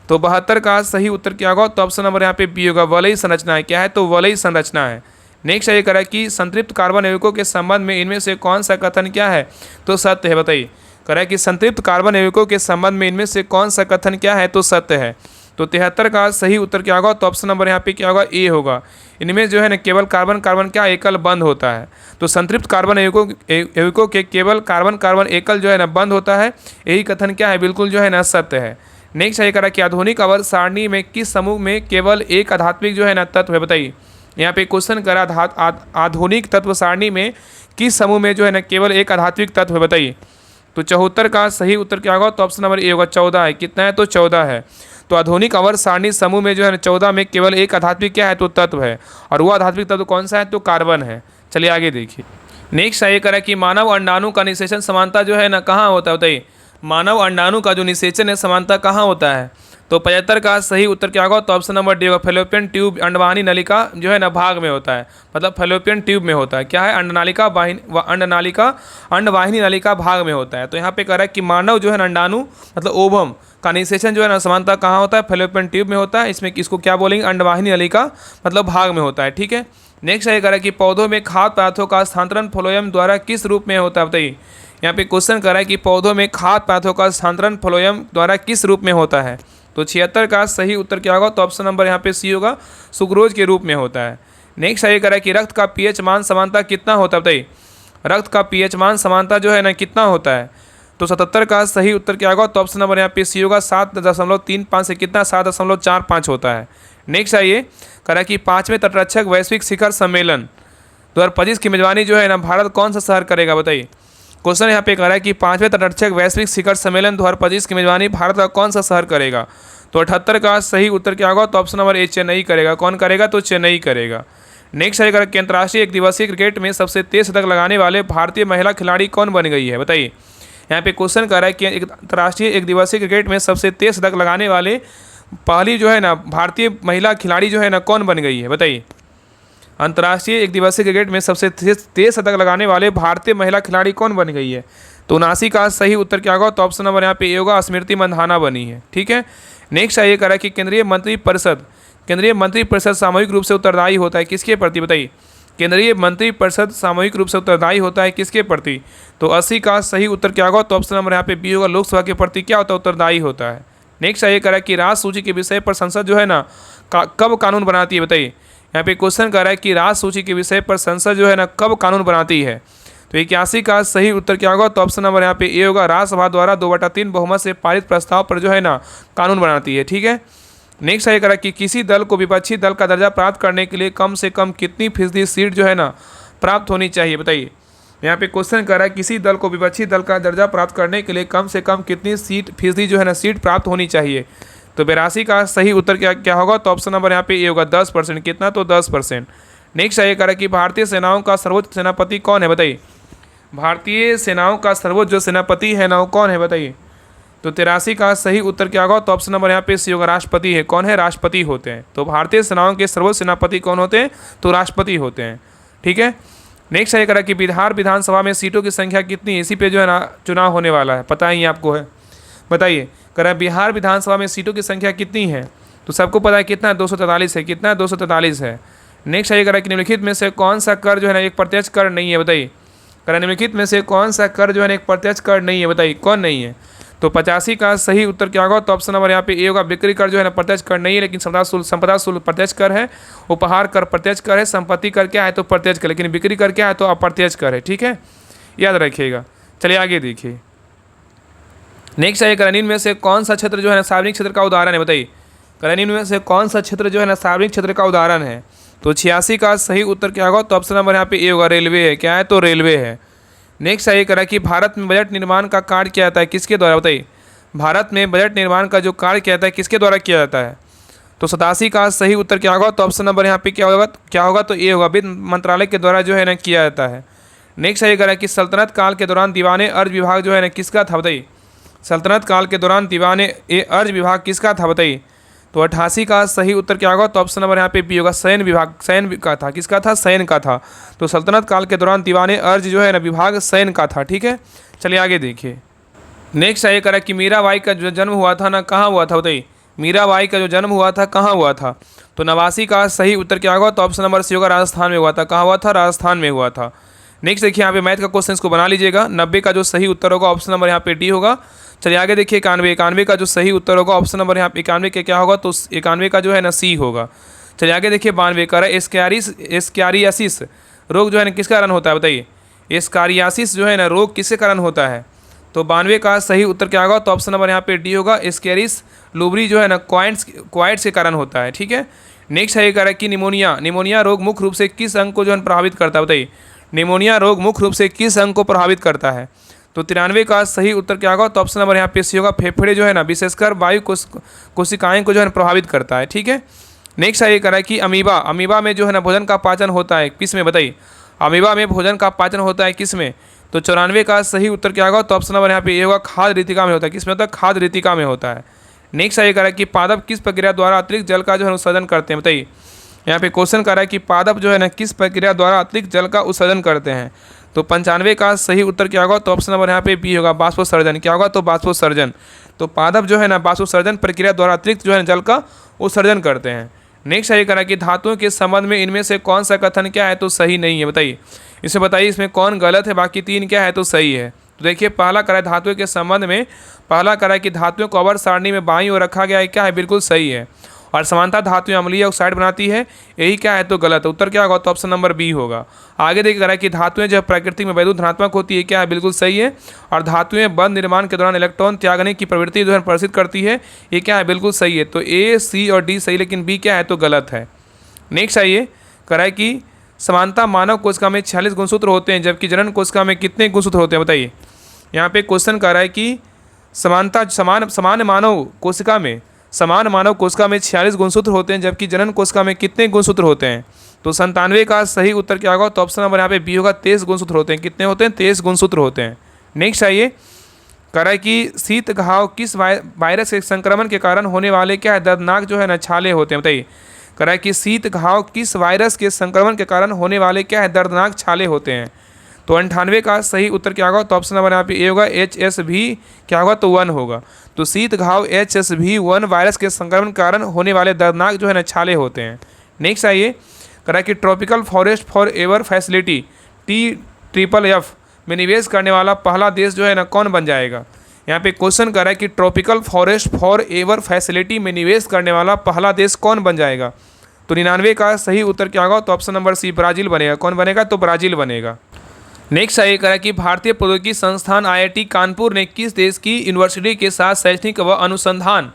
A: तो 72 का सही उत्तर क्या होगा, तो ऑप्शन नंबर यहाँ पे बी होगा, वलयी संरचना है। क्या है, तो वलयी संरचना है। नेक्स्ट ये कह रहा है कि संतृप्त कार्बन यौगिकों के संबंध में इनमें से कौन सा कथन क्या है, तो सत्य है बताइए। कह रहा है कि संतृप्त कार्बन यौगिकों के संबंध में इनमें से कौन सा कथन क्या है, तो सत्य है। तो 73 का सही उत्तर क्या होगा, तो ऑप्शन नंबर यहाँ पे क्या होगा, ए होगा। इनमें जो है ना केवल कार्बन कार्बन क्या एकल बंद होता है। तो संतृप्त कार्बन यौगिकों के केवल कार्बन कार्बन एकल जो है ना बंद होता है, यही कथन क्या है, बिल्कुल जो है ना सत्य है। नेक्स्ट है कह रहा है कि आधुनिक आवर्त सारणी में किस समूह में केवल एक आध्यात्मिक जो है ना तत्व है बताइए। यहाँ पे क्वेश्चन करा आधुनिक तत्व सारणी में किस समूह में जो है ना केवल एक आध्यात्मिक तत्व है बताइए। तो 74 का सही उत्तर क्या होगा, तो ऑप्शन नंबर ए होगा, 14 है। कितना है, तो 14 है। तो आधुनिक आवर्त सारणी समूह में जो है 14 में केवल एक आध्यात्मिक क्या है तो तत्व है, और वो आध्यात्मिक तत्व कौन सा है तो कार्बन है। चलिए आगे देखिए। नेक्स्ट ये करा कि मानव अंडाणु का निषेचन समानता जो है ना कहाँ होता है बताइए। मानव अंडाणु का जो निषेचन है समानता कहाँ होता है, तो 75 का सही उत्तर क्या होगा तो ऑप्शन नंबर डी होगा। फेलोपियन ट्यूब अंडवाहिनी नलिका जो है ना भाग में होता है, मतलब फेलोपियन ट्यूब में होता है। क्या है अंडनालिका अंडवाहिनी नलिका भाग में होता है। तो यहाँ पे कह रहा है कि मानव जो है ना अंडाणु मतलब ओवम का निषेचन जो है ना समानता कहाँ होता है, फेलोपियन ट्यूब में होता है। इसमें इसको क्या बोलेंगे अंडवाहिनी नलिका मतलब भाग में होता है। ठीक है। नेक्स्ट ये कह रहा है कि पौधों में खाद्य पदार्थों का स्थानांतरण फ्लोएम द्वारा किस रूप में होता है बताइए। यहाँ पे क्वेश्चन कर रहा है कि पौधों में खाद्य पदार्थों का स्थानांतरण फ्लोएम द्वारा किस रूप में होता है, तो 76 का सही उत्तर क्या होगा तो ऑप्शन नंबर यहाँ पे सी होगा, सुक्रोज के रूप में होता है। नेक्स्ट ये कह रहा है कि रक्त का पीएच मान समानता कितना होता है बताइए। रक्त का पीएच मान समानता जो है ना कितना होता है, तो 77 का सही उत्तर क्या होगा तो ऑप्शन नंबर यहाँ पे सी होगा, 7.35 से कितना 7.45 होता है। नेक्स्ट आइए कह रहा है कि 5वें तटरक्षक वैश्विक शिखर सम्मेलन 2025 की मेजबानी जो है ना भारत कौन सा शहर करेगा बताइए। क्वेश्चन यहाँ पे कह रहा है कि 5वें तटरक्षक वैश्विक शिखर सम्मेलन 2025 की मेजबानी भारत का कौन सा शहर करेगा, तो 78 का सही उत्तर क्या होगा तो ऑप्शन नंबर ए चेन्नई करेगा। कौन करेगा तो चेन्नई करेगा। नेक्स्ट है कि अंतर्राष्ट्रीय एक दिवसीय क्रिकेट में सबसे तेज शतक लगाने वाले भारतीय महिला खिलाड़ी कौन बन गई है बताइए। यहाँ पे क्वेश्चन कर रहा है कि अंतर्राष्ट्रीय एक दिवसीय क्रिकेट में सबसे तेज शतक लगाने वाले पहली जो है ना भारतीय महिला खिलाड़ी जो है ना कौन बन गई है बताइए। अंतर्राष्ट्रीय एक दिवसीय क्रिकेट में सबसे तेज शतक लगाने वाले भारतीय महिला खिलाड़ी कौन बन गई है, तो 79 का सही उत्तर क्या होगा तो ऑप्शन नंबर यहाँ पे ए होगा, स्मृति मंधाना बनी है। ठीक है। नेक्स्ट ये कह रहा है कि केंद्रीय मंत्रिपरिषद सामूहिक रूप से उत्तरदायी होता है किसके प्रति बताइए। केंद्रीय मंत्रिपरिषद सामूहिक रूप से उत्तरदायी होता है किसके प्रति, तो 80 का सही उत्तर क्या होगा तो ऑप्शन नंबर यहाँ पे बी होगा, लोकसभा के प्रति क्या होता है उत्तरदायी होता है। नेक्स्ट ये कह रहा है कि राज सूची के विषय पर संसद जो है ना कब कानून बनाती है बताइए। यहाँ पे क्वेश्चन कर रहा है कि राज सूची के विषय पर संसद जो है ना कब कानून बनाती है, तो 81 का सही उत्तर क्या होगा तो ऑप्शन नंबर यहाँ पे ए होगा, राज्यसभा द्वारा 2/3 बहुमत से पारित प्रस्ताव पर जो है ना कानून बनाती है। ठीक है। नेक्स्ट ये कह रहा है कि किसी दल को विपक्षी दल का दर्जा प्राप्त करने के लिए कम से कम कितनी फीसदी सीट जो है ना प्राप्त होनी चाहिए बताइए। यहाँ पे क्वेश्चन कर रहा है किसी दल को विपक्षी दल का दर्जा प्राप्त करने के लिए कम से कम कितनी फीसदी जो है ना सीट प्राप्त होनी चाहिए, तो 82 का सही उत्तर क्या होगा तो ऑप्शन नंबर यहाँ पे ए होगा, 10%। कितना तो 10%। नेक्स्ट ये कह रहा है कि भारतीय सेनाओं का सर्वोच्च सेनापति कौन है बताइए। भारतीय सेनाओं का सर्वोच्च जो सेनापति है ना वो कौन है बताइए, तो 83 का सही उत्तर क्या होगा तो ऑप्शन नंबर यहाँ पे सी होगा, राष्ट्रपति है। कौन है राष्ट्रपति होते हैं। तो भारतीय सेनाओं के सर्वोच्च सेनापति कौन होते हैं तो राष्ट्रपति होते हैं। ठीक है। नेक्स्ट ये कह रहा है कि बिहार विधानसभा में सीटों की संख्या कितनी है, इसी पे जो है ना चुनाव होने वाला है, पता ही आपको है बताइए। कह रहा है बिहार विधानसभा में सीटों की संख्या कितनी है, तो सबको पता है कितना 243 है। कितना 243 है। नेक्स्ट ये कह रहा है कि निम्नलिखित में से कौन सा कर जो है ना एक प्रत्यक्ष कर नहीं है बताइए। कह रहा है निम्नलिखित में से कौन सा कर जो है ना एक प्रत्यक्ष कर नहीं है बताइए, कौन नहीं है, तो 85 का सही उत्तर क्या होगा तो ऑप्शन नंबर यहाँ पे ए होगा, बिक्री कर जो है ना प्रत्यक्ष कर नहीं है, लेकिन संपदा शुल्क प्रत्यक्ष कर है, उपहार कर प्रत्यक्ष कर है, संपत्ति कर क्या है तो प्रत्यक्ष कर, लेकिन बिक्री कर क्या है तो अप्रत्यक्ष कर है। ठीक है, याद रखिएगा। चलिए आगे देखिए। नेक्स्ट है निम्न में से कौन सा क्षेत्र जो है ना सार्वजनिक क्षेत्र का उदाहरण है बताइए। निम्न में से कौन सा क्षेत्र जो है ना सार्वजनिक क्षेत्र का उदाहरण है, तो 86 का सही उत्तर क्या होगा तो ऑप्शन नंबर यहाँ पे ए होगा, रेलवे है। क्या है तो रेलवे है। नेक्स्ट ये करा कि भारत में बजट निर्माण का कार्य किया जाता है किसके द्वारा बताइए। भारत में बजट निर्माण का जो कार्य किया जाता है किसके द्वारा किया जाता है, तो 87 का सही उत्तर क्या होगा तो ऑप्शन नंबर यहाँ पे क्या होगा तो ये होगा, वित्त मंत्रालय के द्वारा जो है ना किया जाता है। नेक्स्ट ये करा कि सल्तनत काल के दौरान दीवाने अर्ज विभाग जो है ना किसका था बताइए। सल्तनत काल के दौरान दीवाने अर्ज विभाग किसका था बताइए, तो 88 का सही उत्तर क्या होगा तो ऑप्शन नंबर यहाँ पे बी होगा, शयन विभाग। शयन का था, किसका था शयन का था। तो सल्तनत काल के दौरान दीवाने अर्ज जो है ना विभाग शयन का था। ठीक है, चलिए आगे देखिए। नेक्स्ट ये करा कि मीराबाई का जो जन्म हुआ था ना कहाँ हुआ था बताइए। मीराबाई का जो जन्म हुआ था कहाँ हुआ था, तो 89 का सही उत्तर क्या होगा तो ऑप्शन नंबर सी होगा, राजस्थान में हुआ था। कहाँ हुआ था, राजस्थान में हुआ था। नेक्स्ट देखिए यहाँ पे मैथ का क्वेश्चन को बना लीजिएगा। 90 का जो सही उत्तर होगा ऑप्शन नंबर यहाँ पे डी होगा। चलिए आगे देखिए 91 का जो सही उत्तर होगा ऑप्शन नंबर यहाँ पे 91 के क्या होगा तो 91 का जो है ना सी होगा। चलिए आगे देखिए 92 का एस्कैरियासिस रोग जो है ना किसका कारण होता है बताइए। एस्कैरियासिस जो है ना रोग किसके कारण होता है, तो 92 का सही उत्तर क्या होगा तो ऑप्शन नंबर यहाँ पे डी होगा, एस्केरिस लुबरी जो है ना क्वाइट्स के कारण होता है। ठीक है। नेक्स्ट है कह रहा है कि निमोनिया रोग मुख्य रूप से किस अंग को जो है प्रभावित करता है बताइए। निमोनिया रोग मुख्य रूप से किस अंग को प्रभावित करता है, तो 93 का सही उत्तर क्या होगा? तो ऑप्शन नंबर यहाँ पे सी होगा। फेफड़े जो है ना विशेषकर वायु कोशिकाएं को जो है ना प्रभावित करता है। ठीक है, नेक्स्ट ये करा कि अमीबा में जो है ना भोजन का पाचन होता है किस में? बताइए, अमीबा में भोजन का पाचन होता है किस में? तो 94 का सही उत्तर क्या होगा? तो ऑप्शन नंबर यहाँ पे ये होगा, खाद्य रितिका में होता है। किस में होता है? खाद्य रितिका में होता है। नेक्स्ट ये करा कि पादप किस प्रक्रिया द्वारा अतिरिक्त जल का जो है उत्सर्जन करते हैं? बताइए, यहाँ पे क्वेश्चन कर रहा है कि पादप जो है ना किस प्रक्रिया द्वारा अतिरिक्त जल का उत्सर्जन करते हैं? तो 95 का सही उत्तर क्या होगा? तो ऑप्शन नंबर यहाँ पे बी होगा, बाष्पोत्सर्जन। क्या होगा? तो बाष्पोत्सर्जन। तो पादप जो है ना बाष्पोत्सर्जन प्रक्रिया द्वारा अतिरिक्त जो है जल का उत्सर्जन करते हैं। नेक्स्ट ये करा कि धातुओं के संबंध में इनमें से कौन सा कथन क्या है तो सही नहीं है? बताइए, इसे बताइए इसमें कौन गलत है, बाकी 3 क्या है तो सही है। तो देखिए, पहला करा धातुओं के संबंध में, पहला करा कि धातुओं को अवर सारणी में बाईं ओर रखा गया है, क्या है? बिल्कुल सही है। और समानता धातुएं अम्लीय ऑक्साइड बनाती है, यही क्या है तो गलत है। उत्तर क्या होगा? तो ऑप्शन नंबर बी होगा। आगे देखिए करा कि धातुएं जब प्रकृति में वैद्युत धनात्मक होती है, क्या है? बिल्कुल सही है। और धातुएं बंध निर्माण के दौरान इलेक्ट्रॉन त्यागने की प्रवृत्ति जो है प्रदर्शित करती है, ये क्या है? बिल्कुल सही है। तो ए, सी और डी सही, लेकिन बी क्या है तो गलत है। नेक्स्ट आइए करा कि समानता मानव कोशिका में 46 गुणसूत्र होते हैं, जबकि जनन कोशिका में कितने गुणसूत्र होते हैं? बताइए, यहाँ पे क्वेश्चन कर रहा है कि समानता समान मानव कोशिका में 46 गुणसूत्र होते हैं, जबकि जनन कोशिका में कितने गुणसूत्र होते हैं? तो 97 का सही उत्तर क्या होगा? तो ऑप्शन नंबर यहाँ पे बी होगा, 23 गुणसूत्र होते हैं। कितने होते हैं? 23 गुणसूत्र होते हैं। नेक्स्ट आइए कह रहा है कि शीत घाव किस वायरस के संक्रमण के कारण होने वाले क्या है दर्दनाक जो है ना छाले होते हैं? बताइए, कह रहा है कि शीत घाव किस वायरस के संक्रमण के कारण होने वाले क्या है दर्दनाक छाले होते हैं? तो 98 का सही उत्तर क्या होगा? तो ऑप्शन नंबर यहाँ पे ए होगा, HSV क्या होगा? तो 1 होगा। तो शीत घाव HSV1 वायरस के संक्रमण के कारण होने वाले दर्दनाक जो है ना छाले होते हैं। नेक्स्ट आइए कह रहा है कि tropical forest for ever facility TFFF में निवेश करने वाला पहला देश जो है ना कौन बन जाएगा? यहाँ पे क्वेश्चन कर रहा है कि tropical forest for ever facility में निवेश करने वाला पहला देश कौन बन जाएगा? तो 99 का सही उत्तर क्या होगा? तो ऑप्शन नंबर सी, ब्राज़ील बनेगा। कौन बनेगा? तो ब्राज़ील बनेगा। नेक्स्ट ये करा कि भारतीय प्रौद्योगिकी संस्थान IIT कानपुर ने किस देश की यूनिवर्सिटी के साथ शैक्षणिक व अनुसंधान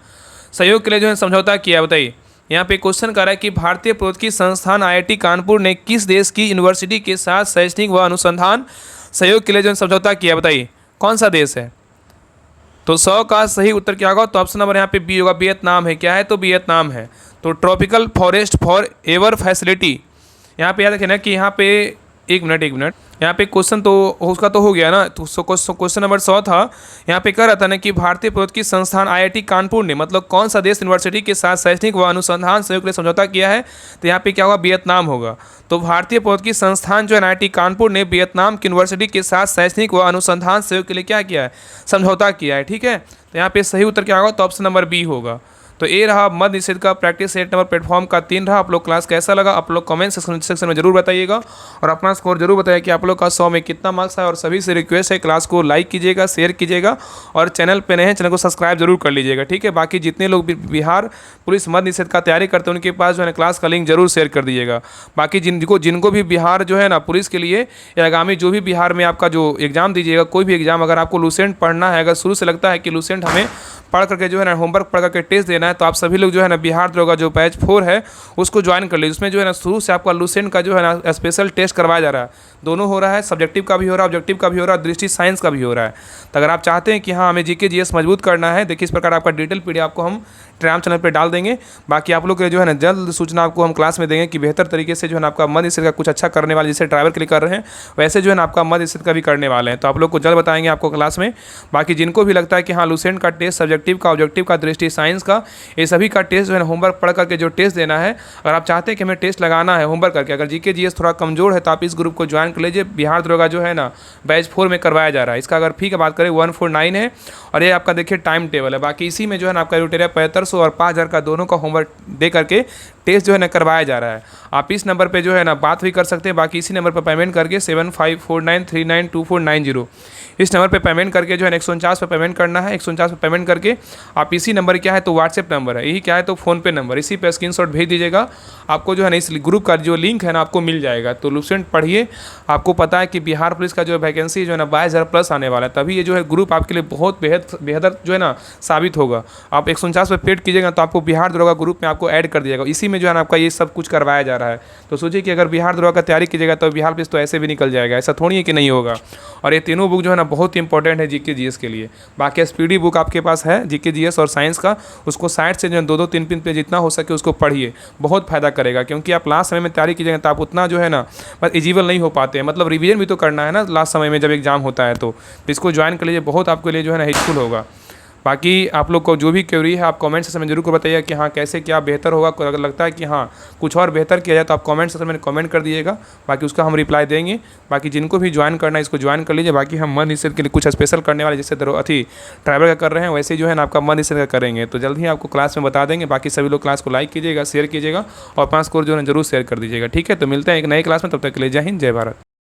A: सहयोग के लिए जो है समझौता किया? बताइए, यहाँ पे क्वेश्चन कर रहा है कि भारतीय प्रौद्योगिकी संस्थान IIT कानपुर ने किस देश की यूनिवर्सिटी के साथ शैक्षणिक व अनुसंधान सहयोग के लिए जो है समझौता किया? बताइए, कौन सा देश है? तो 100 का सही उत्तर क्या होगा? तो ऑप्शन नंबर यहाँ पे बी होगा, वियतनाम है। क्या है? तो वियतनाम है। तो tropical forest for ever facility, यहाँ पे याद रखें ना कि यहाँ पे एक मिनट यहाँ पे क्वेश्चन तो उसका तो हो गया ना। तो क्वेश्चन नंबर 100 था, यहाँ पे कह रहा था ना कि भारतीय प्रौद्योगिकी संस्थान IIT कानपुर ने मतलब कौन सा देश यूनिवर्सिटी के साथ शैक्षणिक व अनुसंधान सहयोग के लिए समझौता किया है? तो यहाँ पे क्या होगा? वियतनाम होगा। तो भारतीय प्रौद्योगिकी संस्थान जो है IIT कानपुर ने वियतनाम की यूनिवर्सिटी के साथ शैक्षणिक व अनुसंधान सहयोग के लिए क्या किया है? समझौता किया है। ठीक है, तो यहाँ पे सही उत्तर क्या होगा? तो ऑप्शन नंबर बी होगा। तो ये रहा मद निषेध का प्रैक्टिस सेट नंबर प्लेटफॉर्म का 3 रहा। आप लोग क्लास कैसा लगा आप लोग कमेंट सेक्शन में जरूर बताइएगा और अपना स्कोर जरूर बताइए कि आप लोग का 100 में कितना मार्क्स है। और सभी से रिक्वेस्ट है क्लास को लाइक कीजिएगा, शेयर कीजिएगा और चैनल पे नए हैं चैनल को सब्सक्राइब जरूर कर लीजिएगा। ठीक है, बाकी जितने लोग बिहार पुलिस मद निषेध का तैयारी करते हैं उनके पास जो है क्लास का लिंक जरूर शेयर कर दीजिएगा। बाकी जिनको भी बिहार जो है ना पुलिस के लिए या आगामी जो भी बिहार में आपका जो एग्जाम दीजिएगा, कोई भी एग्जाम, अगर आपको लूसेंट पढ़ना है, अगर शुरू से लगता है कि लूसेंट हमें पढ़ करके जो है ना होमवर्क पढ़ करके टेस्ट देना है, तो आप सभी लोग जो है ना बिहार दरोगा जो बैच 4 है उसको ज्वाइन कर लीजिए। उसमें जो है ना शुरू से आपका लूसेंट का जो है ना स्पेशल टेस्ट करवाया जा रहा है। दोनों हो रहा है, सब्जेक्टिव का भी हो रहा है, ऑब्जेक्टिव का भी हो रहा है, दृष्टि साइंस का भी हो रहा है। तो अगर आप चाहते हैं कि हाँ हमें जीके जीएस मजबूत करना है, देखिए इस प्रकार आपका डिटेल पीडीएफ आपको हम टेलीग्राम चैनल पर डाल देंगे। बाकी आप लोग के जो है ना जल्द सूचना आपको हम क्लास में देंगे कि बेहतर तरीके से जो है ना आपका मद निषेध का कुछ अच्छा करने वाले, जैसे ड्राइवर के लिए कर रहे हैं वैसे जो है ना आपका मद निषेध का भी करने वाले हैं। तो आप लोग को जल्द बताएंगे आपको क्लास में। बाकी जिनको भी लगता है कि हाँ लूसेंट का टेस्ट, सब्जेक्टिव का, ऑब्जेक्टिव का, दृष्टि साइंस का, ये सभी का टेस्ट जो है ना होमवर्क पढ़ करके जो टेस्ट देना है, अगर आप चाहते हैं कि हमें टेस्ट लगाना है होमवर्क करके, अगर जीके जीएस थोड़ा कमजोर है तो आप इस ग्रुप को ज्वाइन कर लीजिए। बिहार दरोगा जो है ना बैच 4 में करवाया जा रहा है। इसका अगर फी की बात करें 149 है और ये आपका देखिए टाइम टेबल है। बाकी इसी में जो है ना आपका क्राइटेरिया 7500 और 5000 का दोनों का होमवर्क दे करके टेस्ट जो है ना करवाया जा रहा है। आप इस नंबर पे जो है ना बात भी कर सकते हैं। बाकी इसी नंबर पर पेमेंट करके 7549392490 इस नंबर पे पेमेंट करके जो है 149 पे पेमेंट करना है। 149 पे पेमेंट करके आप इसी नंबर क्या है तो व्हाट्सएप नंबर है, यही क्या है तो फ़ोनपे नंबर, इसी पे स्क्रीनशॉट भेज दीजिएगा। आपको जो है ना इस ग्रुप का जो लिंक है ना आपको मिल जाएगा। तो लूसेंट पढ़िए, आपको पता है कि बिहार पुलिस का जो वैकेंसी जो है ना 22,000+ आने वाला है, तभी ये जो है ग्रुप आपके लिए बहुत बेहतर जो है ना साबित होगा। आप 149 पे पेड कीजिएगा तो आपको बिहार दरोगा ग्रुप में आपको ऐड कर दिएगा। इसी में में जो है ना आपका ये सब कुछ करवाया जा रहा है। तो सोचिए कि अगर बिहार दरोगा का तैयारी कीजिएगा तो बिहार पुलिस तो ऐसे भी निकल जाएगा, ऐसा थोड़ी है कि नहीं होगा। और ये तीनों बुक जो है ना बहुत इंपॉर्टेंट है जीके जीएस के लिए। बाकी एसपीडी बुक आपके पास है जीके जीएस और साइंस का, उसको साइड से जो है 2-2 3-3 पेज जितना हो सके उसको पढ़िए, बहुत फायदा करेगा। क्योंकि आप लास्ट समय में तैयारी कीजिएगा तो आप उतना जो है ना बस एलिजिबल नहीं हो पाते हैं, मतलब रिवीजन भी तो करना है ना लास्ट समय में जब एग्जाम होता है। तो इसको ज्वाइन कर लीजिए, बहुत आपके लिए जो है ना हेल्पफुल होगा। बाकी आप लोग को जो भी क्वेरी है आप कमेंट सेक्शन में जरूर बताइए कि हाँ कैसे क्या बेहतर होगा। अगर लगता है कि हाँ कुछ और बेहतर किया जाए तो आप कमेंट सेक्शन में कमेंट कर दीजिएगा, बाकी उसका हम रिप्लाई देंगे। बाकी जिनको भी ज्वाइन करना है इसको ज्वाइन कर लीजिए। बाकी हम मद निषेध के लिए कुछ स्पेशल करने वाले जैसे ट्राइबल का कर रहे हैं वैसे जो है ना आपका मद निषेध का करेंगे, तो जल्द ही आपको क्लास में बता देंगे। बाकी सभी लोग क्लास को लाइक कीजिएगा, शेयर कीजिएगा और 5 स्कोर जो है जरूर शेयर कर दीजिएगा। ठीक है, तो मिलते हैं एक नए क्लास में, तब तक के लिए जय हिंद जय भारत।